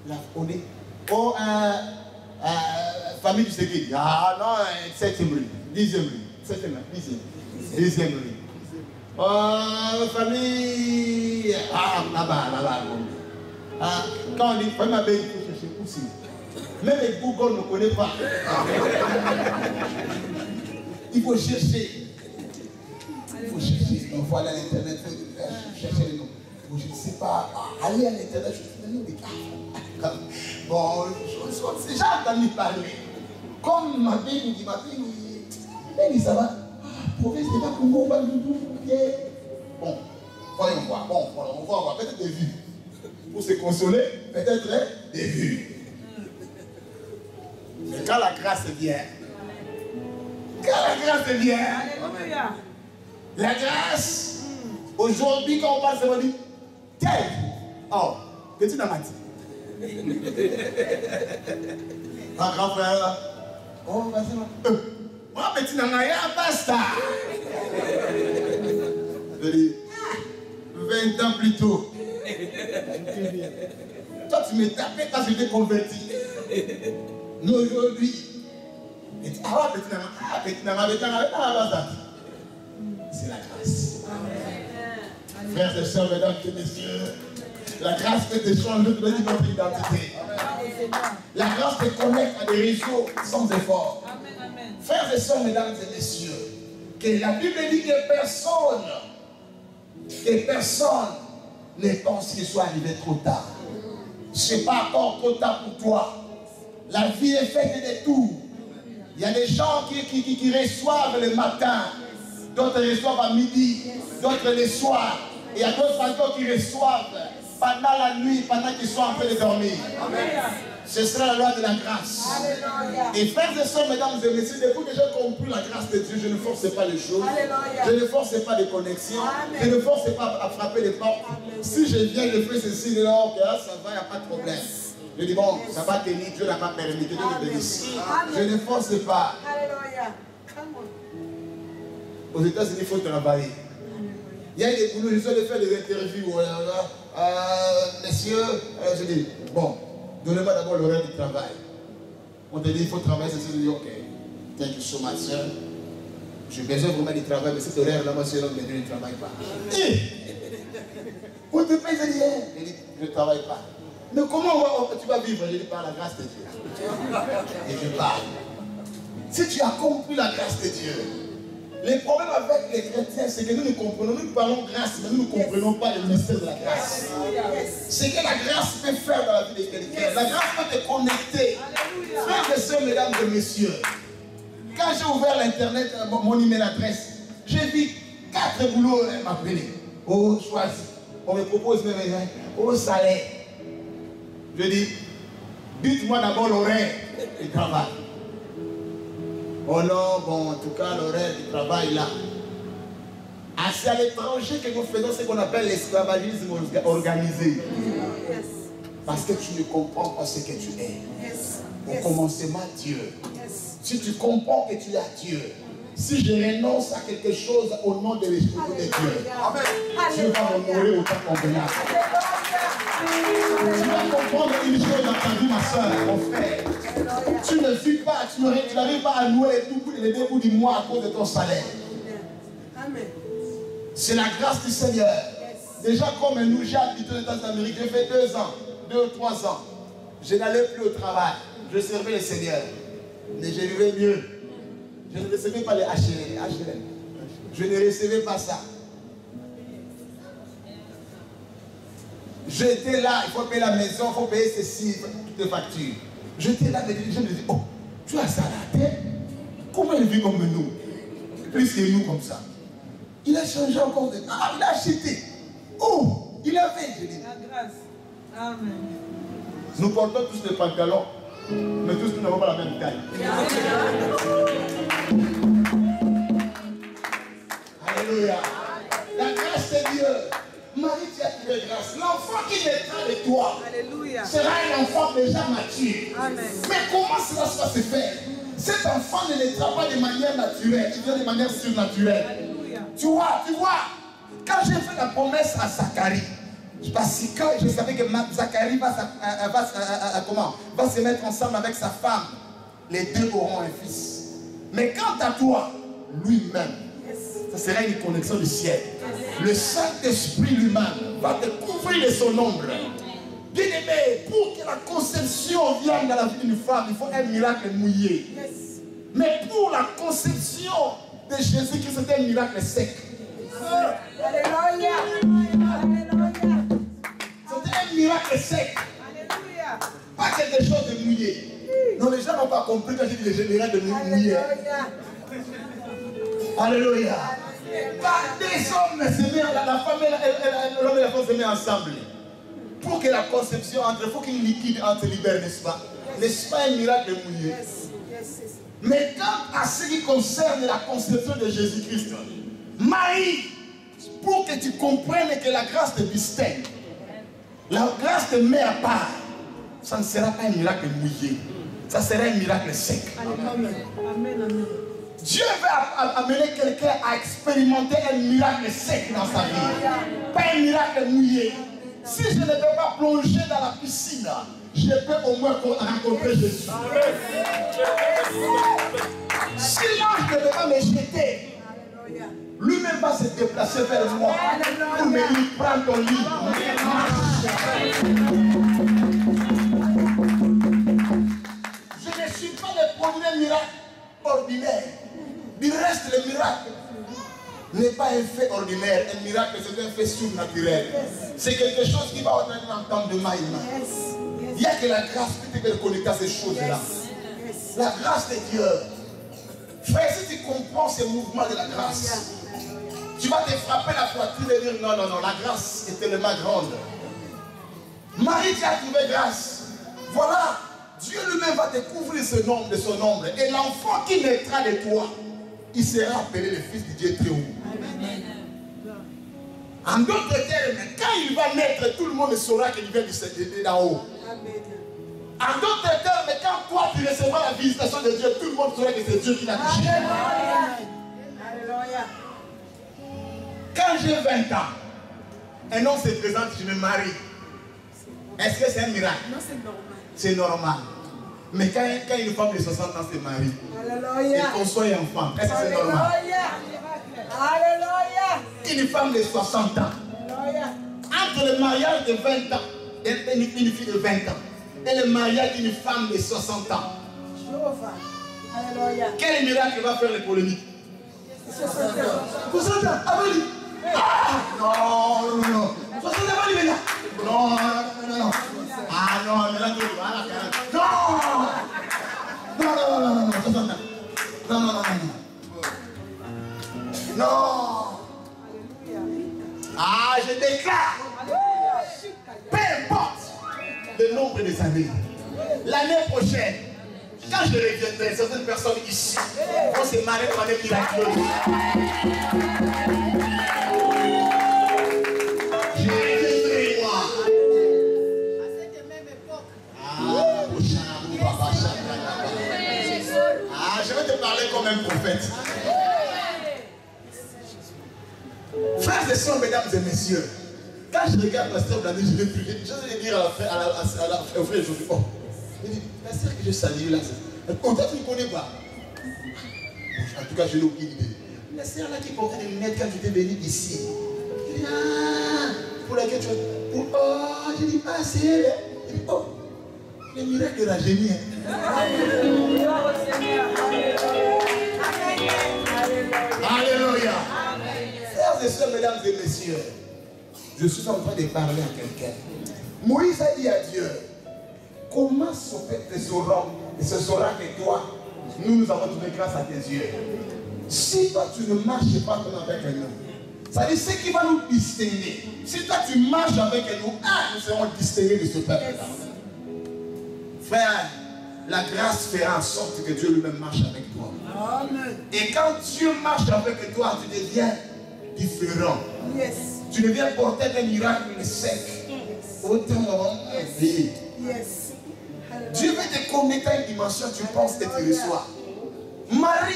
La famille. Oh, famille du Ségué. Ah non, 7e rue, 10e rue, 7e rue, 10e rue. Oh, famille. Ah, là-bas. Ah, quand on dit famille ma belle, il faut chercher aussi. Même les Google ne connaissent pas. Il faut chercher. Il faut chercher. Il faut aller à l'internet, il faut chercher les noms. Je ne sais pas. Aller à l'internet, je fais des noms. Bon, j'ai entendu parler. Comme ma belle dit, elle dit ça va. Province n'est pas Congo, pas du tout. Bon, voyons voir. On va voir peut-être des vues. Pour se consoler, peut-être des vues. Mais quand la grâce vient, Alléluia. La grâce, aujourd'hui, quand on parle, on dit, tiens, oh, petit Namati. Un grand frère. Oh, vas-y, moi, petit nanaya, basta. Je dis, 20 ans plus tôt. Toi, tu me tapais quand je t'ai converti. Nous, aujourd'hui, c'est la grâce. Frères et sœurs, mesdames et messieurs, la grâce peut te changer de notre identité. La grâce te connecte à des réseaux sans effort. Frères et sœurs, mesdames et messieurs, que la Bible dit que personne ne pense qu'il soit arrivé trop tard. Ce n'est pas encore trop tard pour toi. La vie est faite de tout. Il y a des gens qui reçoivent le matin, d'autres reçoivent à midi, d'autres le soir. Et il y a d'autres encore qui reçoivent pendant la nuit, pendant qu'ils sont en train de dormir. Ce sera la loi de la grâce. Et frères et sœurs, mesdames et messieurs, depuis que j'ai compris la grâce de Dieu, je ne force pas les choses. Je ne force pas les connexions. Je ne force pas à frapper les portes. Si je viens, je fais ceci, ça va, il n'y a pas de problème. Je dis bon, ça va tenir, Dieu n'a pas permis, Dieu nous bénisse. Je ne force pas. Aux États-Unis, il faut travailler. Il y a des boulots, je suis allé faire des interviews. Messieurs, je dis, bon, donnez-moi d'abord l'horaire du travail. On te dit, il faut travailler, c'est ça, je dis, ok. Thank you so much, sir. J'ai besoin vraiment du travail, mais cet horaire-là, moi, c'est l'homme, mais je ne travaille pas. On te paye, je dis, je ne travaille pas. Mais comment tu vas vivre? Je dis, par la grâce de Dieu. Et je parle. Si tu as compris la grâce de Dieu, les problèmes avec les chrétiens, c'est que nous comprenons, nous parlons grâce, mais nous ne comprenons pas le mystère de la grâce. C'est que la grâce peut faire dans la vie de quelqu'un. La grâce peut te connecter. Frères et sœurs, mesdames et messieurs, quand j'ai ouvert l'internet, mon email adresse, j'ai vu 4 boulots m'appeler. Oh, choisi. On me propose même au salaire. Je dis, dites-moi d'abord l'horaire du travail. Oh non, bon, en tout cas, l'horaire du travail là. Ah, c'est à l'étranger que nous faisons ce qu'on appelle l'esclavagisme organisé. Parce que tu ne comprends pas ce que tu es. Au commencement, Dieu. Si tu comprends que tu as Dieu, si je renonce à quelque chose au nom de l'Esprit de Dieu, Dieu va m'honorer autant convenable. Tu vas comprendre une chose dans ta vie, ma soeur, mon frère. Tu ne vis pas, tu n'arrives pas à nouer les deux bouts du mois à cause de ton salaire. C'est la grâce du Seigneur. Déjà comme nous, j'ai habité aux États-Unis, j'ai fait 2 ans, 2 ou 3 ans. Je n'allais plus au travail. Je servais le Seigneur. Mais je vivais mieux. Je ne recevais pas les HLM. Je ne recevais pas ça. J'étais là, il faut payer la maison, il faut payer ceci, toutes les factures. J'étais là, je me dis, oh, tu as ça à la tête? Comment il vit comme nous? Plus que nous comme ça. Il a changé encore de... Ah, il a acheté. Oh, il a fait, je dis. La grâce. Amen. Nous portons tous des pantalons, mais tous nous n'avons pas la même taille. Alléluia. La grâce de Dieu. Marie, tu as trouvé grâce. L'enfant qui naîtra de toi sera un enfant déjà mature. Amen. Mais comment cela va se faire? Cet enfant ne naîtra pas de manière naturelle, il vient de manière surnaturelle. Alléluia. Tu vois, quand j'ai fait la promesse à Zacharie, parce que quand je savais que Zacharie va se mettre ensemble avec sa femme, les deux auront un fils. Mais quant à toi, lui-même, ça sera une connexion du ciel. Le Saint-Esprit lui-même va te couvrir de son ombre. Bien-aimé, pour que la conception vienne dans la vie d'une femme, il faut un miracle mouillé. Mais pour la conception de Jésus-Christ, c'est un miracle sec. Alléluia. C'était un miracle sec. Pas quelque chose de mouillé. Non, les gens n'ont pas compris quand j'ai dit le miracle de mouillé. Alléluia. Des hommes se mettent, la femme et l'homme et la femme se mettent ensemble. Pour que la conception entre, il faut qu'une liquide entre libère, n'est-ce pas? N'est-ce pas un miracle mouillé? Mais quant à ce qui concerne la conception de Jésus-Christ, Marie, pour que tu comprennes que la grâce te distingue, la grâce te met à part, ça ne sera pas un miracle mouillé. ça serait un miracle sec. Amen. Amen. Dieu veut amener quelqu'un à expérimenter un miracle sec dans sa vie. Pas un miracle mouillé. Si je ne peux pas plonger dans la piscine, je peux au moins rencontrer Jésus. Si l'ange ne peut pas me jeter, lui-même va se déplacer vers moi pour me dire, prends ton lit. Je ne suis pas le premier miracle ordinaire. Du reste, le miracle n'est pas un fait ordinaire. Un miracle, c'est un fait surnaturel. C'est quelque chose qui va au-delà d'un temps de maille. Il n'y a que la grâce qui peut te connecter à ces choses-là. La grâce de Dieu. Frère, si tu comprends ces mouvements de la grâce, tu vas te frapper la poitrine et dire non, non, non, la grâce est tellement grande. Marie, tu as trouvé grâce. Voilà, Dieu lui-même va te couvrir ce nombre de son ombre. Et l'enfant qui naîtra de toi, il sera appelé le fils de Dieu très haut. En d'autres termes, quand il va naître, tout le monde saura qu'il vient d'en haut. En d'autres termes, quand toi tu recevras la visitation de Dieu, tout le monde saura que c'est Dieu qui l'a touché. Alléluia. Quand j'ai 20 ans, un homme se présente, je me marie. Est-ce que c'est un miracle? Non, c'est normal. C'est normal. Mais quand une femme de 60 ans se marie, Alléluia. et qu'on soit enfant, est-ce que c'est normal? Alléluia. Une femme de 60 ans, Alléluia. entre le mariage de 20 ans, une fille de 20 ans, et le mariage d'une femme de 60 ans, Alléluia. quel miracle va faire les polémiques? 60 ans, Abali. Non, non, non. 60 ans, Abali, là. Non, non, non, non. Ah non, mais là, tu vois, non. Non, non, non, non, non, 60 ans. Non, non, non, non, non. Non. Ah, je déclare. Peu importe le nombre des années. L'année prochaine, quand je reviendrai, certaines personnes ici vont se marier de manière miraculeuse. Je reviendrai, moi. Ah, je vais te parler comme un prophète. Frères et sœurs, mesdames et messieurs, quand je regarde la sœur Blandine, je vais prier. Je vais dire au frère aujourd'hui, oh, la sœur que je salue là, oh, toi tu ne connais pas. En tout cas, je n'ai aucune idée. La sœur là qui portait des lunettes quand tu étais venu ici. Je dis, ah, pour laquelle tu as. Oh, je dis, ah, c'est elle. Je dis, oh, le miracle de la génie. Alléluia. Frères et sœurs, mesdames et messieurs, je suis en train de parler à quelqu'un. Moïse a dit à Dieu, comment se saura que toi, nous avons trouvé grâce à tes yeux. Si toi tu ne marches pas comme avec nous, ça dit ce qui va nous distinguer. Si toi tu marches avec nous, nous serons distingués de ce peuple-là. Frère, la grâce fera en sorte que Dieu lui-même marche avec toi. Amen. Et quand Dieu marche avec toi, tu deviens différent. Yes. Tu deviens porteur d'un miracle sec. Autant Yes. Dieu veut te connecter à une dimension, tu penses que tu reçois. Marie,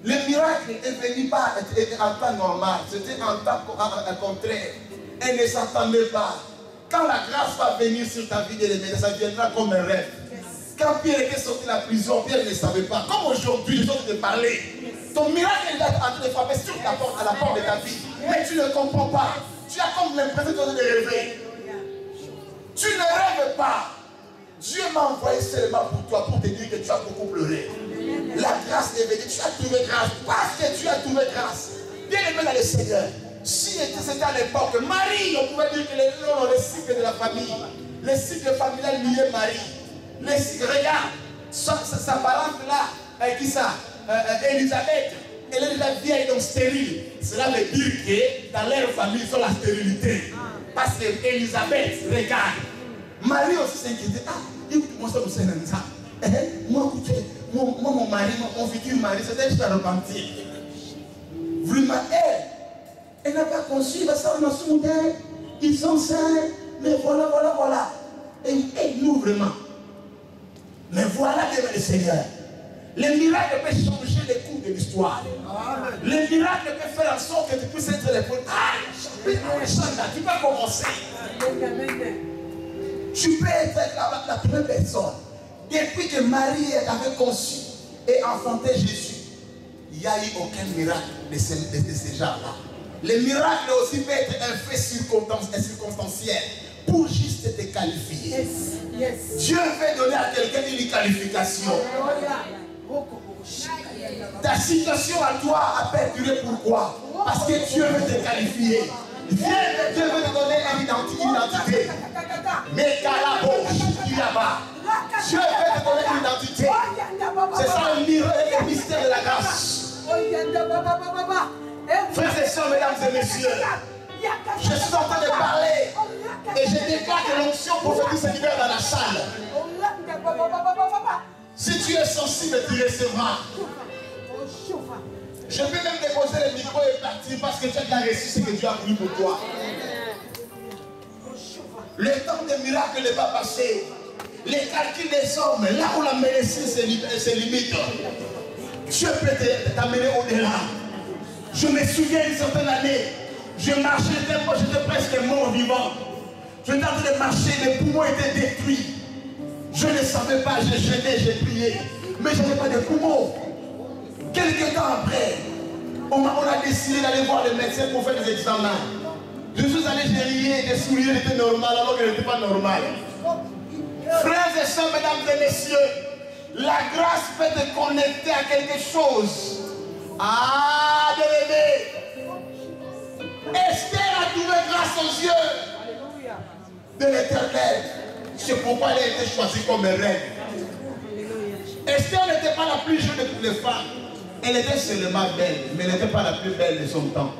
le miracle est venu pas en temps normal, c'était en temps contraire. Elle ne s'attendait pas. Quand la grâce va venir sur ta vie, ça viendra comme un rêve. Quand Pierre était sorti de la prison, Pierre ne savait pas. Comme aujourd'hui, je suis en train de parler. Ton miracle est en train de frapper sur ta porte, à la porte de ta vie. Mais tu ne comprends pas. Tu as comme l'impression de rêver. Tu ne rêves pas. Dieu m'a envoyé seulement pour toi, pour te dire que tu as beaucoup pleuré. La grâce est venue, tu as trouvé grâce. Parce que tu as trouvé grâce. Bien aimé dans le Seigneur. Si c'était à l'époque, Marie, on pouvait dire que le cycle de la famille, le cycle familial lié Marie. Regarde, sa parente là, qui ça? Elisabeth, elle est déjà vieille, donc stérile. Cela veut dire que dans leur famille, ils ont la stérilité. Parce que Elisabeth, regarde. Marie aussi s'inquiétait. Ah, écoute-moi ça, moi, mon mari, mon futur mari, c'était juste à repentir. Vraiment, elle n'a pas conçu, ils sont sains, mais voilà. Et nous, vraiment, Mais voilà, bien le Seigneur. Les miracles peuvent changer les cours de l'histoire. Les miracles peuvent faire en sorte que tu puisses être les premiers. Ah, tu peux commencer. Tu peux être la première personne. Depuis que Marie avait conçu et enfanté Jésus, il n'y a eu aucun miracle de ces gens-là. Les miracles aussi peuvent être un fait circonstanciel pour juste te qualifier. Dieu veut donner à quelqu'un une qualification. Ta situation à toi a perduré. Pourquoi? Parce que Dieu veut te qualifier. Dieu veut te donner une identité. Mais là-bas, Dieu veut te donner une identité. C'est ça le mystère de la grâce. Frères et sœurs, mesdames et messieurs, je suis en train de parler et je déclare que l'onction prophétique se libère dans la salle. Si tu es sensible, tu recevras. Je peux même déposer le micro et partir parce que tu as déjà reçu ce que Dieu a voulu pour toi. Le temps des miracles n'est pas passé. Les calculs des hommes, là où la médecine se limite, Dieu peut t'amener au-delà. Je me souviens d'une certaine année, je marchais, j'étais presque mort vivant. Je étais en train de marcher, mes poumons étaient détruits. Je ne savais pas, j'ai jeûné, j'ai prié, mais je n'avais pas de poumons. Quelques temps après, on a décidé d'aller voir le médecin pour faire des examens. Je suis allé, j'ai rié, les souliers étaient normaux alors qu'elles n'étaient pas normales. Frères et sœurs, mesdames et messieurs, la grâce peut te connecter à quelque chose. Ah, bien-aimé. Esther a trouvé grâce aux yeux de l'Éternel. C'est pourquoi elle a été choisie comme reine. Esther n'était pas la plus jeune de toutes les femmes. Elle était seulement belle, mais elle n'était pas la plus belle de son temps.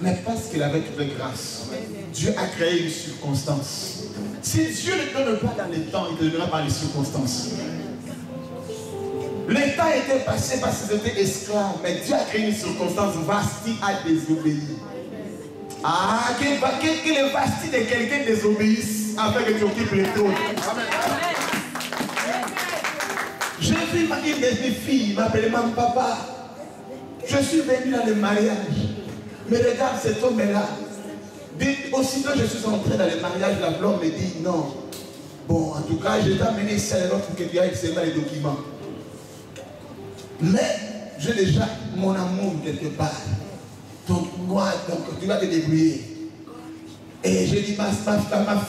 Mais parce qu'elle avait trouvé grâce, Dieu a créé une circonstance. Si Dieu ne donne pas dans les temps, il ne donnera pas les circonstances. Le temps était passé parce qu'ils étaient esclaves, mais Dieu a créé une circonstance. Vasti a désobéi. Ah, que le Vasti de quelqu'un désobéisse afin que tu occupes le trône. J'ai vu une de mes filles m'appeler mon papa. Je suis venu dans le mariage. Mais regarde cet homme-là. Aussitôt je suis entré dans le mariage, la blonde me dit non. Bon, en tout cas, je t'ai amené ici à l'autre pour que tu ailles seulement les documents. Mais j'ai déjà mon amour quelque part. Donc moi, tu vas te débrouiller. Et j'ai dit, ma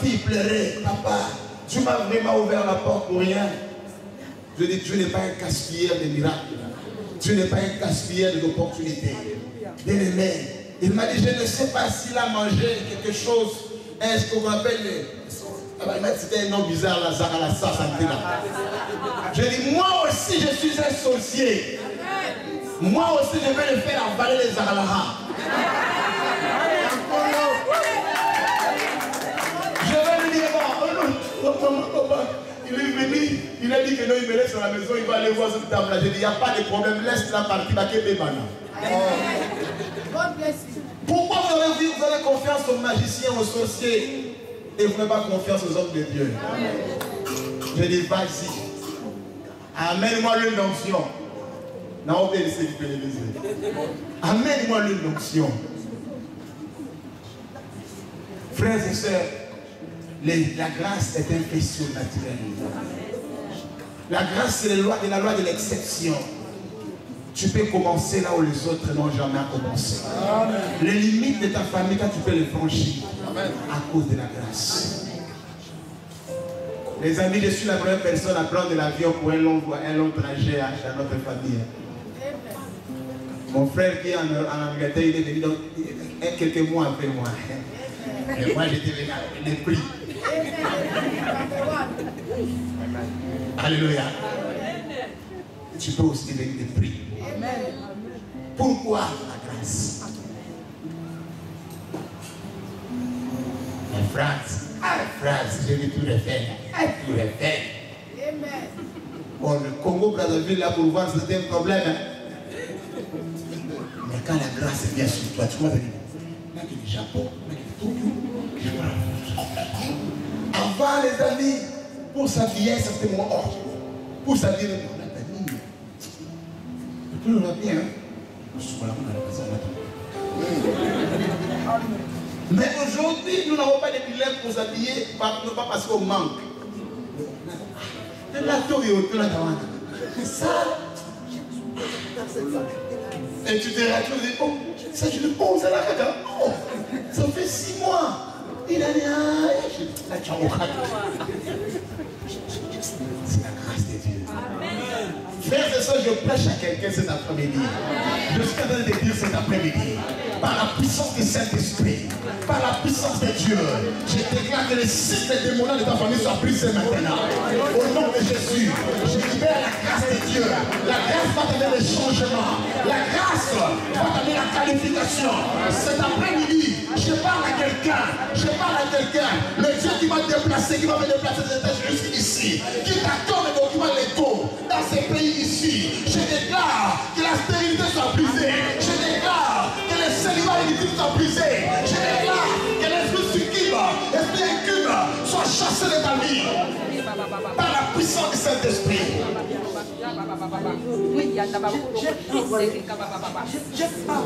fille pleurait, papa, tu m'as vraiment ouvert la porte pour rien. Je dis, Dieu n'est pas un gaspilleur de miracles. Dieu n'est pas un gaspilleur d'opportunités. Bien-aimé, il m'a dit, je ne sais pas s'il a mangé quelque chose. Est-ce qu'on m'appelle c'était un nom bizarre, la Zaralassa, je dis, moi aussi je suis un sorcier. Moi aussi je vais le faire avaler les Zaralara. Je vais lui dire, papa, il est venu, il a dit que non, il me laisse à la maison, il va aller voir cette table-là. Je dis, il n'y a pas de problème, laisse-la partir, pourquoi vous avez confiance aux magiciens, aux sorciers, et vous n'avez pas confiance aux hommes de Dieu? Je dis, vas-y, amène-moi l'une d'onction. Amène-moi l'une d'onction. Frères et sœurs, la grâce est un fait surnaturel. La grâce, c'est la loi de l'exception. Tu peux commencer là où les autres n'ont jamais commencé. Les limites de ta famille, quand tu peux les franchir, à cause de la grâce. Les amis, je suis la première personne à prendre l'avion pour un long trajet dans notre famille. Mon frère qui est en Angleterre, il est venu donc, quelques mois après moi. Et moi, j'étais venu avec les prix. Alléluia. Tu peux aussi venir des prix. Pourquoi la grâce? En France, je vais tout refaire. Tout refaire. Bon, le Congo-Brazzaville, là, pour voir, c'était un problème. Mais quand la grâce vient sur toi, tu vas venir. Là, du Japon, avant, les amis, pour s'habiller, c'était mon ordre. Pour s'habiller, on va bien. Mais aujourd'hui, nous n'avons pas de dilemme pour s'habiller, pas parce qu'on manque. Et tu te retrouves et dis, oh, ça je le pose à la caca. Oh, ça fait 6 mois. Il a dit, ah, c'est la grâce de Dieu. Frères et sœurs, je prêche à quelqu'un cet après-midi. Je suis en train de dire cet après-midi, par la puissance du Saint-Esprit, par la puissance de Dieu, je déclare que le cycle démoniaque de ta famille soit brisé maintenant. Au nom de Jésus, je libère la grâce de Dieu. La grâce va t'amener le changement. La grâce va t'amener la qualification. Cet après-midi, je parle à quelqu'un. Je parle à quelqu'un. Le Dieu qui m'a déplacé, qui va me déplacer des états jusqu'ici, qui t'accorde les documents légaux dans ces pays ici. Je déclare que la stérilité soit brisée. Je déclare que le célibat inutile soit brisé. Je déclare que l'esprit succube, l'esprit incube soit chassé de ta vie. Par la puissance du Saint-Esprit.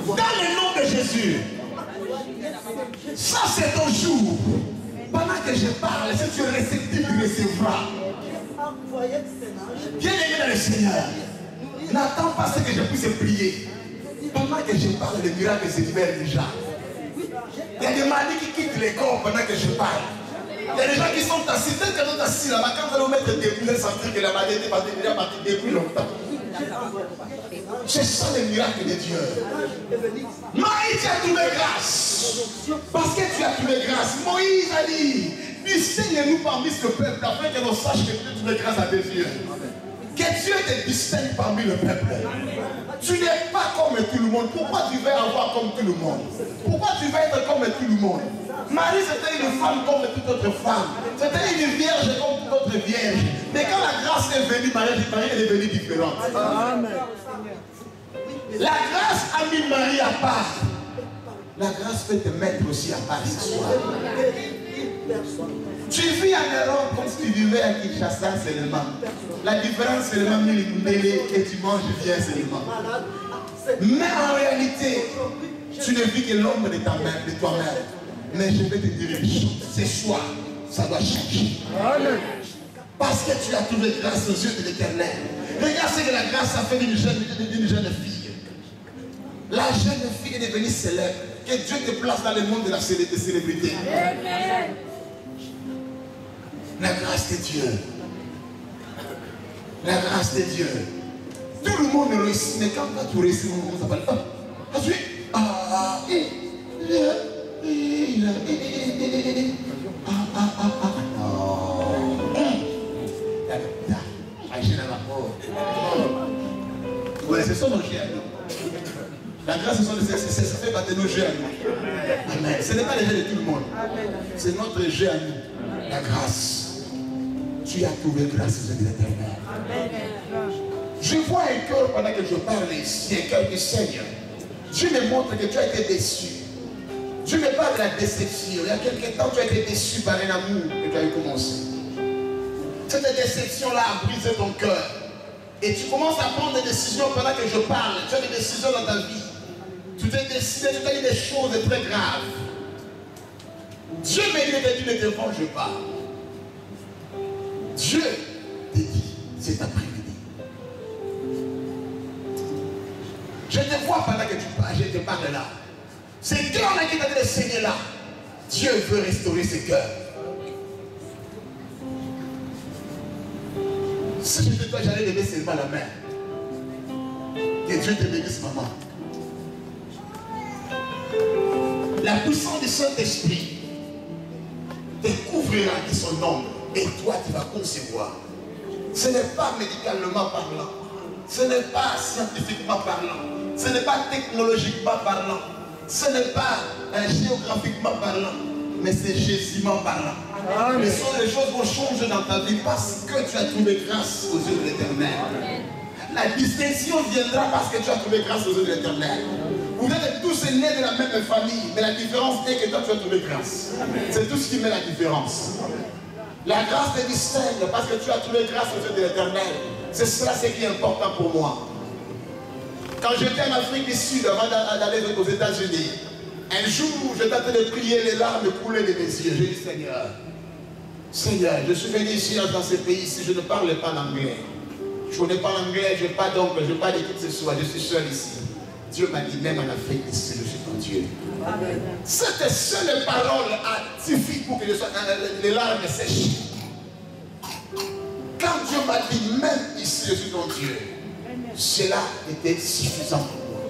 Dans le nom de Jésus. Ça c'est ton jour. Pendant que je parle, si tu es réceptif, tu recevras. Bien-aimé dans le Seigneur, n'attends pas ce que je puisse prier. Pendant que je parle, le miracle se libère déjà. Il y a des maladies qui quittent les corps pendant que je parle. Il y a des gens qui sont assis, tel que sont assis là-bas, quand vous allez vous mettre debout, vous allez sentir que la maladie était partie depuis longtemps. Je sens le miracle de Dieu. Marie, tu as trouvé grâce. Parce que tu as trouvé grâce. Moïse a dit, distingue-nous parmi ce peuple, afin que nous sachions que tu as trouvé grâce à tes yeux. Que Dieu te distingue parmi le peuple. Tu n'es pas comme tout le monde. Pourquoi tu veux avoir comme tout le monde? Pourquoi tu veux être comme tout le monde? Marie, c'était une femme comme toute autre femme. C'était une vierge comme toute autre vierge. Mais quand la grâce est venue, Marie est devenue différente. Amen. La grâce a mis Marie à part. La grâce peut te mettre aussi à part ce soir. Tu vis en Europe comme si tu vivais à Kinshasa seulement. La différence c'est seulement mêlé et tu manges bien seulement. Mais en réalité, tu ne vis que l'ombre de ta mère, de toi-même. Mais je vais te dire une chose, ce soir, ça doit changer. Parce que tu as trouvé grâce aux yeux de l'Éternel. Regarde ce que la grâce a fait d'une jeune fille. La jeune fille est devenue célèbre. Que Dieu te place dans le monde de la célébrité. La grâce de Dieu. La grâce de Dieu. Tout le monde réussit, mais quand tu réussis, on s'appelle ouais, c'est ça nos jeux à nous. La grâce, c'est ça fait battre nos jeux à nous. Amen. Ce n'est pas les jeux de tout le monde. C'est notre jeu à nous. La grâce. Tu as trouvé grâce aux yeux de l'Éternel. Je vois un cœur pendant que je parle ici, un cœur qui saigne. Dieu me montre que tu as été déçu. Dieu me parle de la déception. Il y a quelque temps, tu as été déçu par un amour que tu as commencé. Cette déception-là a brisé ton cœur. Et tu commences à prendre des décisions pendant que je parle. Tu as des décisions dans ta vie. Tu t'es décidé, tu as dit des choses très graves. Dieu me dit que tu ne te venges pas. Dieu te dit cet après-midi. Je te vois pendant que tu parles, je te parle là. Ce cœur-là qui t'a dit de saigner là, Dieu veut restaurer ce cœur. Si je te dois, j'allais lever seulement la main. Que Dieu te bénisse, maman. La puissance du Saint-Esprit te couvrira de son ombre. Et toi, tu vas concevoir. Ce n'est pas médicalement parlant. Ce n'est pas scientifiquement parlant. Ce n'est pas technologiquement parlant. Ce n'est pas géographiquement parlant. Mais c'est Jésus-ment parlant. Mais les choses vont changer dans ta vie parce que tu as trouvé grâce aux yeux de l'Éternel. La distinction viendra parce que tu as trouvé grâce aux yeux de l'Éternel. Vous êtes tous nés de la même famille, mais la différence est que toi tu as trouvé grâce. C'est tout ce qui met la différence. La grâce te distingue parce que tu as trouvé grâce aux yeux de l'Éternel. C'est cela ce qui est important pour moi. Quand j'étais en Afrique du Sud, avant d'aller aux États-Unis, un jour, j'étais en train de prier, les larmes coulaient de mes yeux. J'ai dit, Seigneur, Seigneur, je suis venu ici dans ce pays-ci, je ne parle pas l'anglais. Je ne connais pas l'anglais, je n'ai pas d'oncle, je n'ai pas d'équipe ce soir, je suis seul ici. Dieu m'a dit, même en Afrique ici, je suis ton Dieu. Amen. Cette seule parole a suffi pour que les larmes sèchent. Quand Dieu m'a dit, même ici, je suis ton Dieu, cela était suffisant pour moi.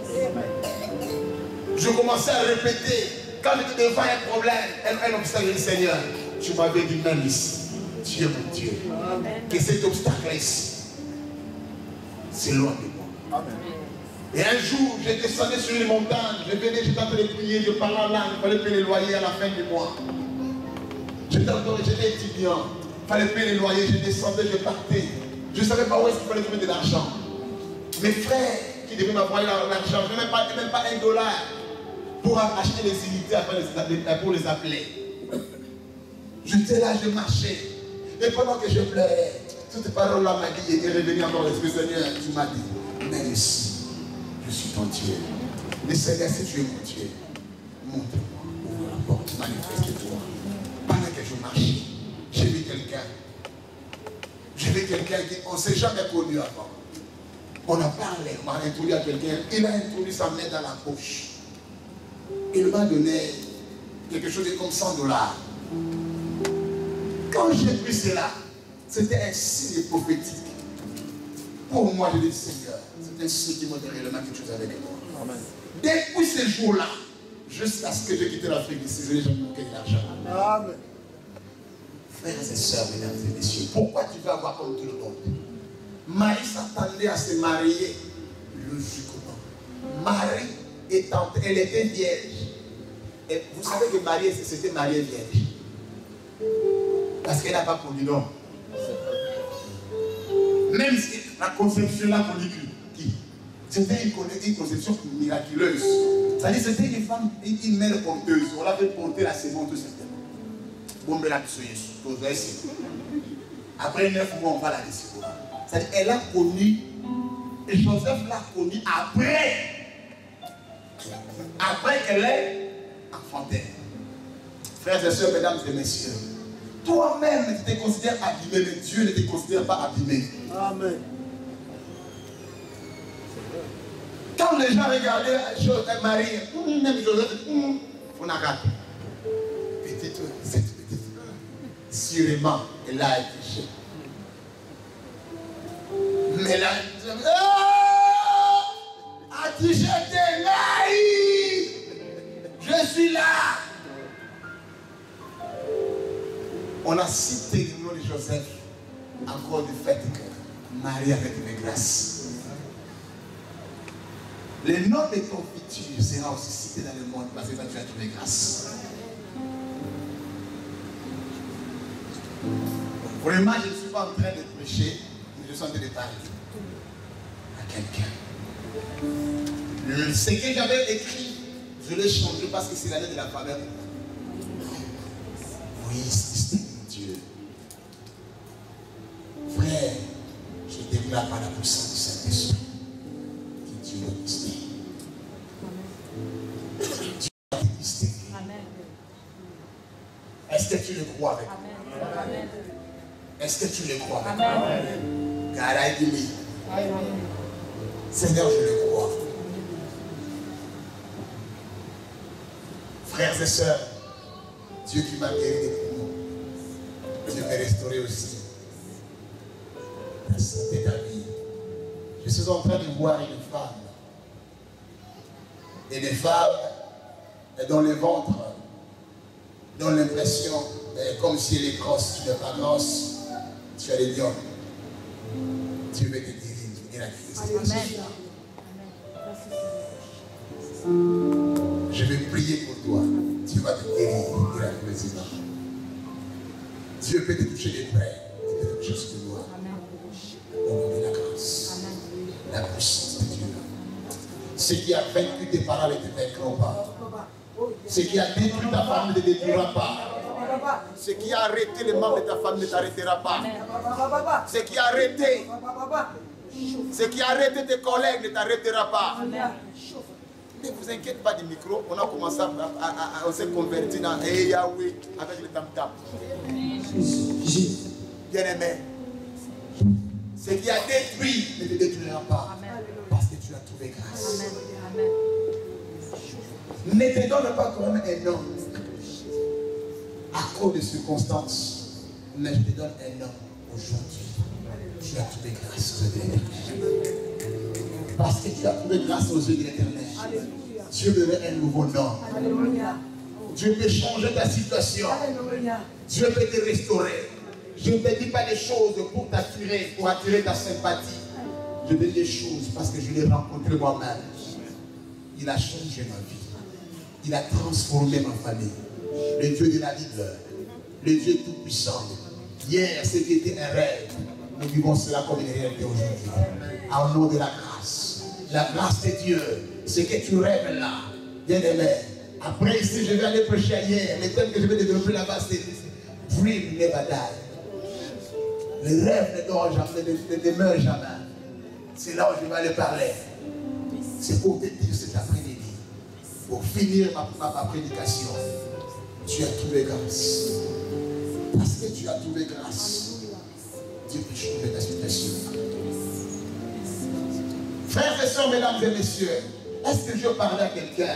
Je commençais à répéter, quand j'étais devant un problème, un obstacle, je dis, Seigneur, tu m'avais dit, même ici, Dieu mon Dieu, que cet obstacle ici, c'est loin de moi. Amen. Et un jour, je descendais sur une montagne, je venais, j'étais en train de prier, je parlais en langue, il fallait payer les loyers à la fin du mois. J'étais étudiant, il fallait payer les loyers, je descendais, je partais. Je ne savais pas où est-ce qu'il fallait trouver de l'argent. Mes frères qui devaient m'envoyer l'argent, je n'avais même pas $1 pour acheter les unités pour les appeler. J'étais là, je marchais. Et pendant que je pleurais, toutes ces paroles-là m'a dit, et revenu encore l'Esprit Seigneur, tu m'as dit, mais ici, je suis ton Dieu. Mais Seigneur, si tu es mon Dieu, montre-moi, ouvre la porte, manifeste-toi. Pendant que je marchais, j'ai vu quelqu'un. J'ai vu quelqu'un qu'on ne s'est jamais connu avant. On a parlé, on m'a introduit à quelqu'un, il a introduit sa main dans la poche. Il m'a donné quelque chose de comme $100. Quand j'ai pris cela, c'était un signe prophétique. Pour moi, je dis, Seigneur, c'est un signe qui montre réellement quelque chose avec moi. Amen. Depuis ce jour-là, jusqu'à ce que j'ai quitté l'Afrique d'ici, je n'ai jamais manqué d'argent. Amen. Frères et sœurs, mesdames et messieurs, pourquoi tu veux avoir comme tout le monde? Marie s'attendait à se marier logiquement. Marie, elle était vierge. Et vous savez que Marie s'était mariée vierge. Parce qu'elle n'a pas produit d'homme. Même si la conception là, c'était une conception miraculeuse. C'est-à-dire que c'était une femme, une mère porteuse. On l'avait porté la sémence tout simplement. Bon, mais là, après 9 mois, on va la laisser. C'est-à-dire qu'elle a connu, et Joseph l'a connu après qu'elle ait enfanté. Frères et sœurs, mesdames et messieurs, toi-même, tu te considères abîmé, mais Dieu ne te considère pas abîmé. Amen. Quand les gens regardaient Marie, même Joseph, on a raté. Cette petite, sûrement, elle a été touchée. Mais là, as-tu jeté Marie? Je suis là. On a cité le nom de Joseph encore du fait que Marie avait une grâce. Le nom de ton futur sera aussi cité dans le monde parce que tu as trouvé grâce. Vraiment, je ne suis pas en train de prêcher, mais je suis en train de parler à quelqu'un. Ce que j'avais écrit, je l'ai changé parce que c'est l'année de la faveur. Oui, c'est mon Dieu. Frère, je déclare par la puissance du Saint-Esprit que Dieu est distinct. Dieu est distinct. Est-ce que tu le crois avec moi? Amen. Est-ce que tu le crois avec moi? Car il dit, Seigneur, je le crois. Frères et sœurs, Dieu qui m'a guéri des poumons, Dieu m'a restauré aussi la santé de la vie. Je suis en train de voir une femme. Et les femmes, dans le ventre, dont l'impression comme si elle est grosse, tu n'es pas grosse, tu as les lions. Dieu veut te guérir, je vais prier pour toi. Dieu va te guérir miraculeusement. Dieu peut te toucher des près, il peut te toucher sur tes doigts. Au nom de la grâce, la puissance de Dieu. Ce qui a vaincu tes parents ne te vaincront pas. Ce qui a détruit ta famille ne te détruira pas. Ce qui a arrêté les membres de ta famille ne t'arrêtera pas. Ce qui a arrêté tes collègues ne t'arrêtera pas. Ne vous inquiétez pas du micro. On a commencé on s'est converti dans Yahweh avec le tam-tam. Bien-aimé, ce qui a détruit ne te détruira pas. Parce que tu as trouvé grâce. Ne te donne pas comme un homme à cause des circonstances, mais je te donne un homme aujourd'hui. Tu as trouvé grâce aux yeux de l'Éternel. Parce que tu as trouvé grâce aux yeux de l'Éternel. Dieu te donne un nouveau nom. Dieu peut changer ta situation. Dieu peut te restaurer. Je ne te dis pas des choses pour t'attirer, pour attirer ta sympathie. Je te dis des choses parce que je l'ai rencontré moi-même. Il a changé ma vie. Il a transformé ma famille. Le Dieu de la Bible, le Dieu tout-puissant. Hier, ce qui était un rêve, nous vivons cela comme une réalité aujourd'hui. Au nom de la grâce. La grâce de Dieu, ce que tu rêves là, bien aimé. Après ici, je vais aller prêcher ailleurs. Le thème que je vais développer là-bas, c'est Dream never die. Le rêve ne dort jamais, ne demeure jamais. C'est là où je vais aller parler. C'est pour te dire cet après-midi. Pour finir ma prédication, tu as trouvé grâce. Parce que tu as trouvé grâce, Dieu peut changer ta situation. Frères et sœurs, mesdames et messieurs, est-ce que je parle à quelqu'un?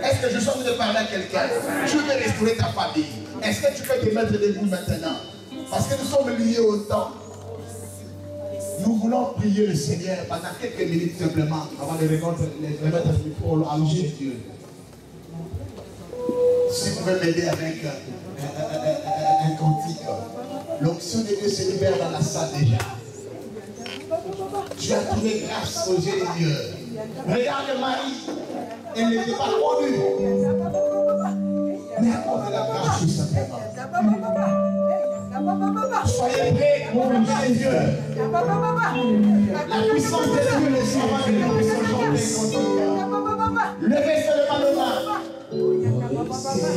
Est-ce que je suis en train de parler à quelqu'un? Je vais restaurer ta famille. Est-ce que tu peux te mettre debout maintenant? Parce que nous sommes liés au temps. Nous voulons prier le Seigneur pendant quelques minutes simplement avant de remettre le micro à l'ange de Dieu. Si vous pouvez m'aider avec un cantique. L'onction de Dieu se libère dans la salle déjà. Tu as trouvé grâce aux yeux de Dieu. Regarde Marie, elle n'était pas connue. Mais à cause de la grâce, tout simplement. Soyez prêts pour le Dieu. La puissance de Dieu, les servants de Dieu sont chantés. Levez seulement le main.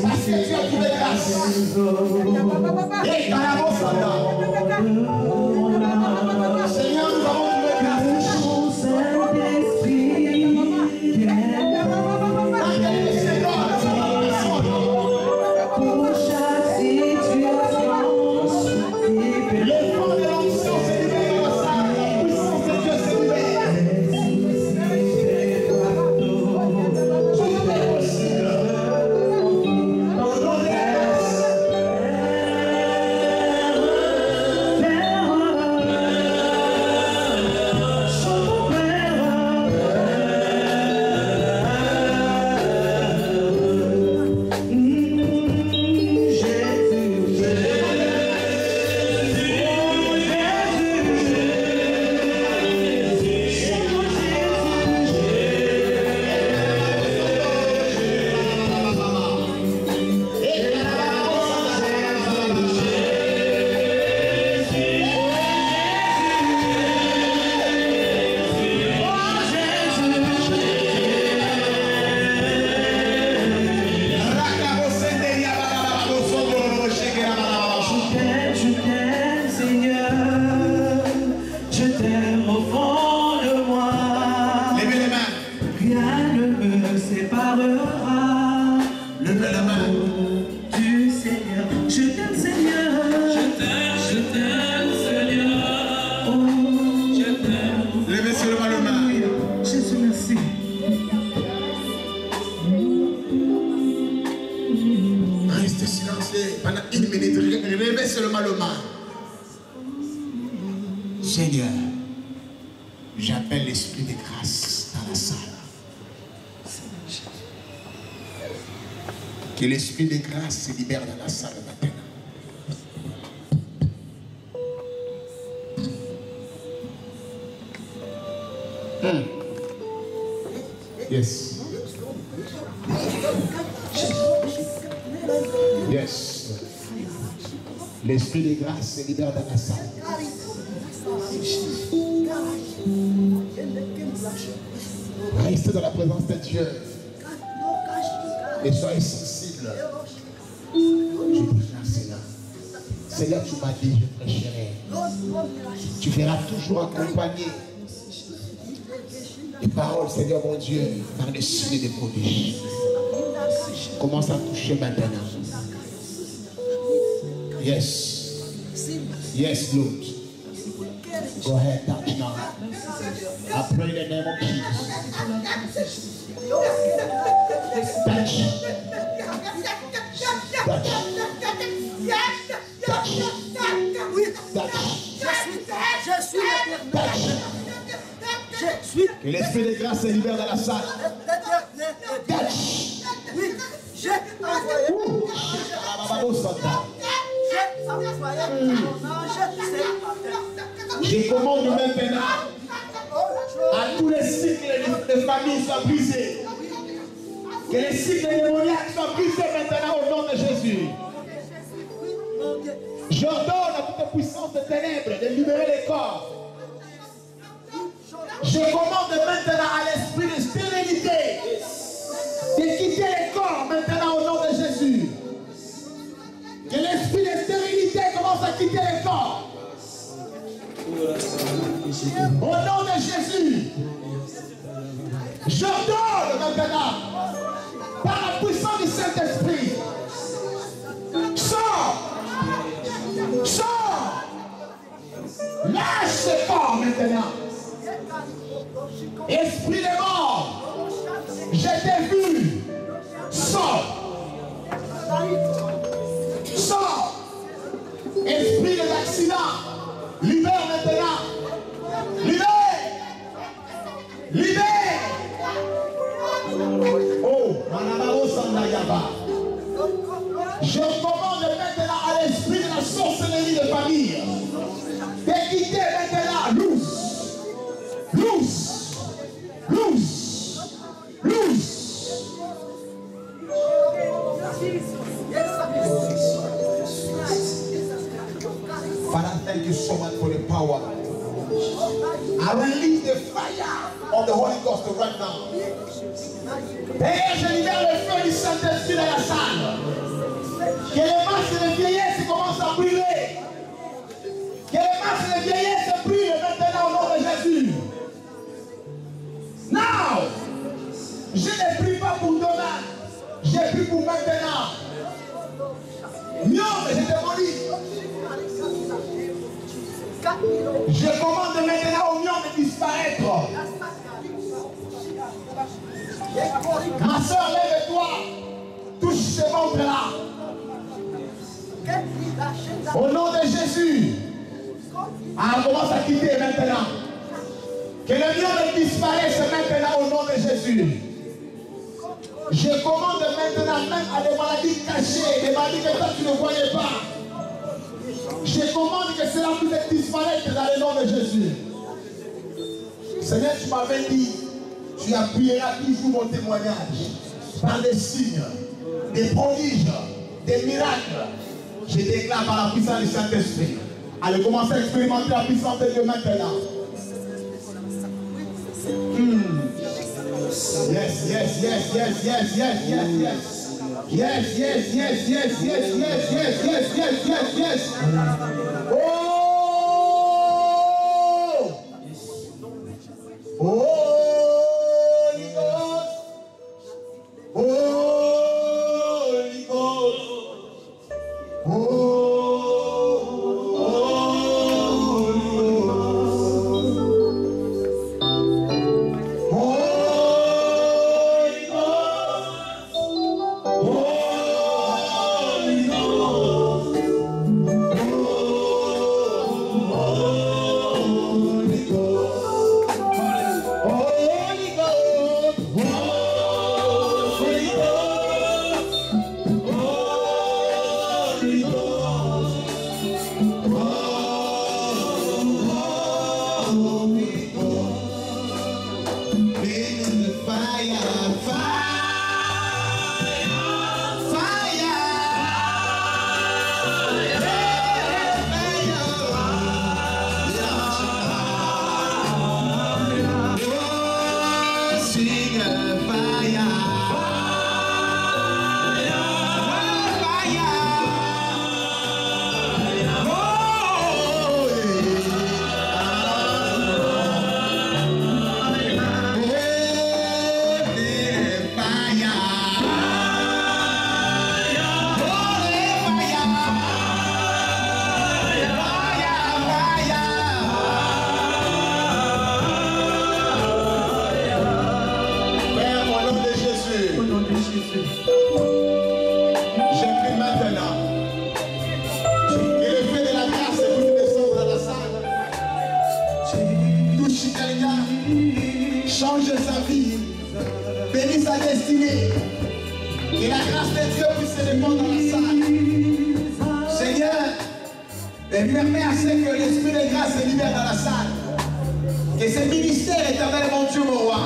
Parce que tu as trouvé grâce. Et dans la bonne Seigneur, nous avons trouvé grâce. Seigneur, j'appelle l'esprit de grâce dans la salle. Que l'esprit de grâce se libère dans la salle maintenant. Yes. Yes. L'esprit de grâce se libère dans la salle. Restez dans la présence de Dieu. Et soyez sensibles. Je dis merci. Seigneur, tu m'as dit, je prêcherai. Tu verras toujours accompagné les paroles, Seigneur mon Dieu, par les signes et des prodiges. Commence à toucher maintenant. Yes. Yes, Lord. Go ahead, touch now. I pray in the name of Jesus. Touch. Touch. Que l'esprit de grâce se libère dans la salle. Oui, j'ai envoyé. Je commande maintenant à tous les cycles de famille soient brisés. Que les cycles démoniaques soient brisés maintenant au nom de Jésus. J'ordonne à toute puissance de ténèbres de libérer les corps. Je commande maintenant à l'esprit de stérilité de quitter les corps maintenant au nom de Jésus. Que l'esprit de stérilité commence à quitter les corps. Au nom de Jésus. J'ordonne maintenant par la puissance du Saint-Esprit. Sors. Sors. Lâche ce corps maintenant. Esprit de mort, je t'ai vu. Sors. Sors. Esprit de l'accident, libère maintenant. Libère. Libère. Oh, Manamaro Sandayaba. Je commande maintenant à l'esprit de la sorcellerie de famille de quitter maintenant. Loose. Loose. Loose. Loose. Father, thank you so much for the power. I release the fire of the Holy Ghost right now. Père, je libère le feu du Saint-Esprit dans la salle. Que les masques de vieillesse commencent à brûler. Que les masques de vieillesse brûlent maintenant au nom de Jésus. Now, je ne prie pas pour demain, je prie pour maintenant. Non, mais je te maudis. Je commande maintenant au lion de disparaître. Ma soeur, lève-toi. Touche ce ventre-là. Au nom de Jésus. On commence à quitter maintenant. Que le lion disparaisse maintenant au nom de Jésus. Je commande maintenant même à des maladies cachées, des maladies que toi tu ne voyais pas. Je commande que cela puisse disparaître dans le nom de Jésus. Seigneur, tu m'avais dit, tu appuieras toujours mon témoignage par des signes, des prodiges, des miracles. Je déclare par la puissance du Saint-Esprit. Allez, commencez à expérimenter la puissance de Dieu maintenant. Yes, yes, yes, yes, yes, yes, yes, yes. Yes, yes, yes, yes, yes, yes, yes, yes, yes, yes, yes. Oh! Holy Ghost. Holy Ghost. Oh, destinée. Que la grâce de Dieu puisse se répandre dans la salle. Seigneur, permets à ce que l'esprit de grâce se libère dans la salle. Que ce ministère éternel, mon Dieu, mon roi,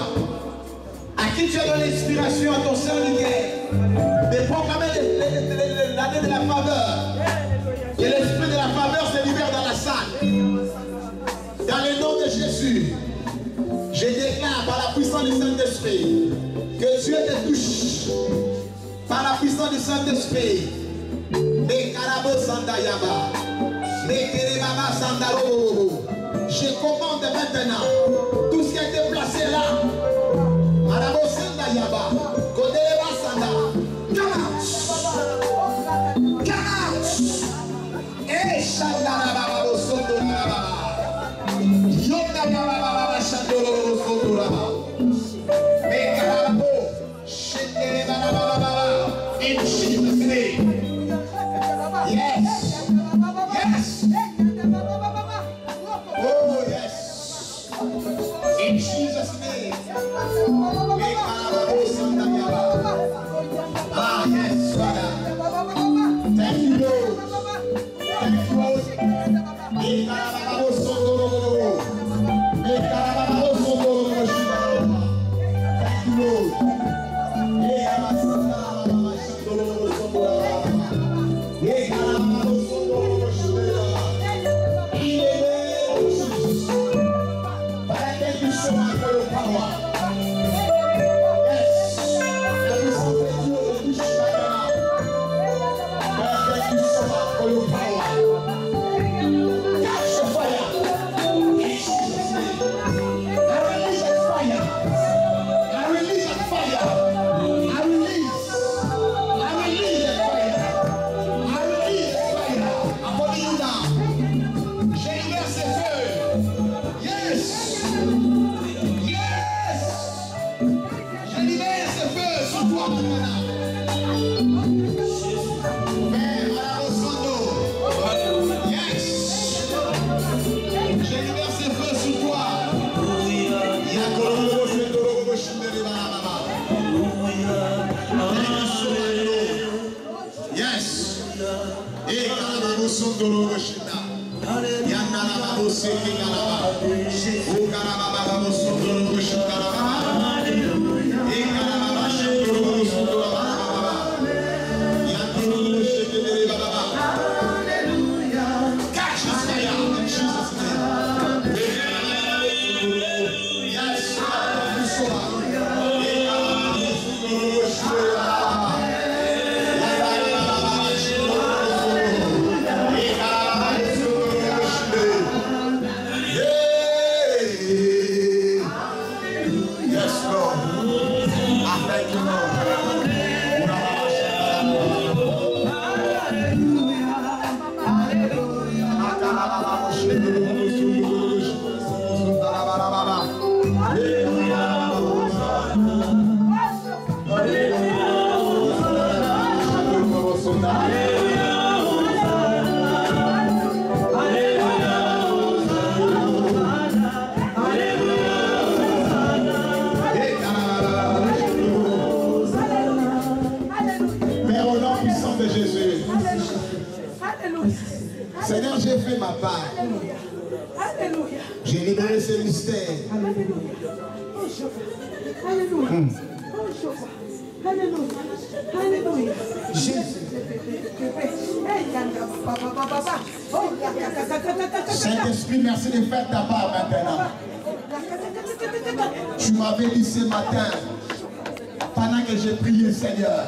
à qui tu as donné l'inspiration à ton serviteur, de proclamer l'année de la faveur. Que l'esprit de la faveur se libère dans la salle. Dans le nom de Jésus, je déclare par la puissance du Saint-Esprit que Dieu te touche. Par la puissance du Saint-Esprit. Je commande maintenant tout ce qui a été placé là. In Jesus' name. Yes. Yes. Oh, yes. In Jesus' name. Ah, yes, Father. Thank you, Lord. Thank you, Lord. Thank you, Lord. Seigneur, j'ai fait ma part. J'ai libéré ce mystère. Saint-Esprit, merci de faire ta part maintenant. Tu m'avais dit ce matin, pendant que j'ai prié, Seigneur,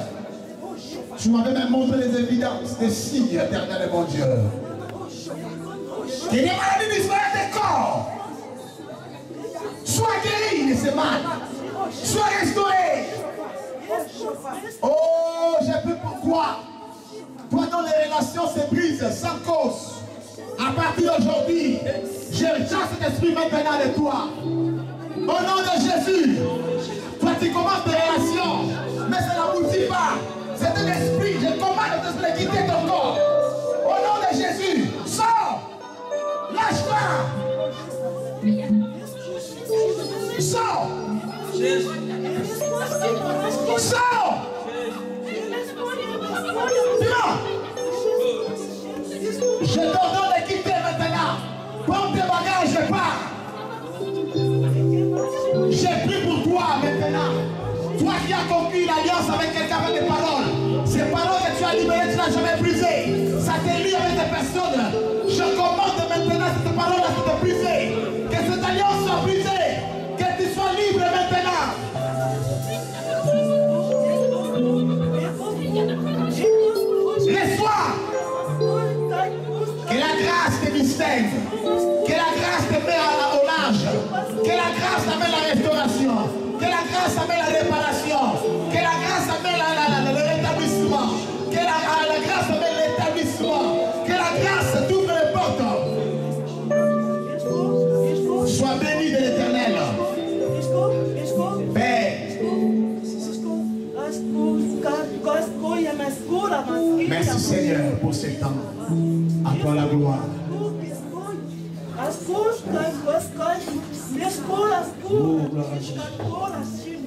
tu m'avais même montré les évidences des signes éternels, mon Dieu. Que les maladies disparaissent des corps. Sois guéri de ces mal. Sois restauré. Oh, j'ai pu pourquoi. Toi dont les relations se brisent sans cause. À partir d'aujourd'hui, je chasse cet esprit maintenant de toi. Au nom de Jésus, toi tu commences des relations, mais ça n'aboutit pas. C'est un esprit, je commande de te quitter ton corps. Au nom de Jésus, sors. Lâche-toi. Sors. Sors. Viens. Je t'ordonne de quitter maintenant. Prends tes bagages et pars. J'ai pris pour toi maintenant. Toi qui as conclu une alliance avec quelqu'un avec des paroles. Ces paroles que tu as libérées, tu n'as jamais brisées. Ça te lie avec des personnes. Je commande maintenant cette parole à te briser. Que cette alliance soit brisée. Que tu sois libre maintenant. Laisse-toi. Que la grâce te distingue. Que la grâce te met au large. Que la grâce amène la restauration. Que la grâce amène la réparation. Que la grâce amène le rétablissement. Que la grâce amène l'établissement. Que la grâce t'ouvre les portes. Sois béni de l'Éternel. Père. Merci Seigneur pour ce temps. À toi la gloire. Oh, gloire à Jésus.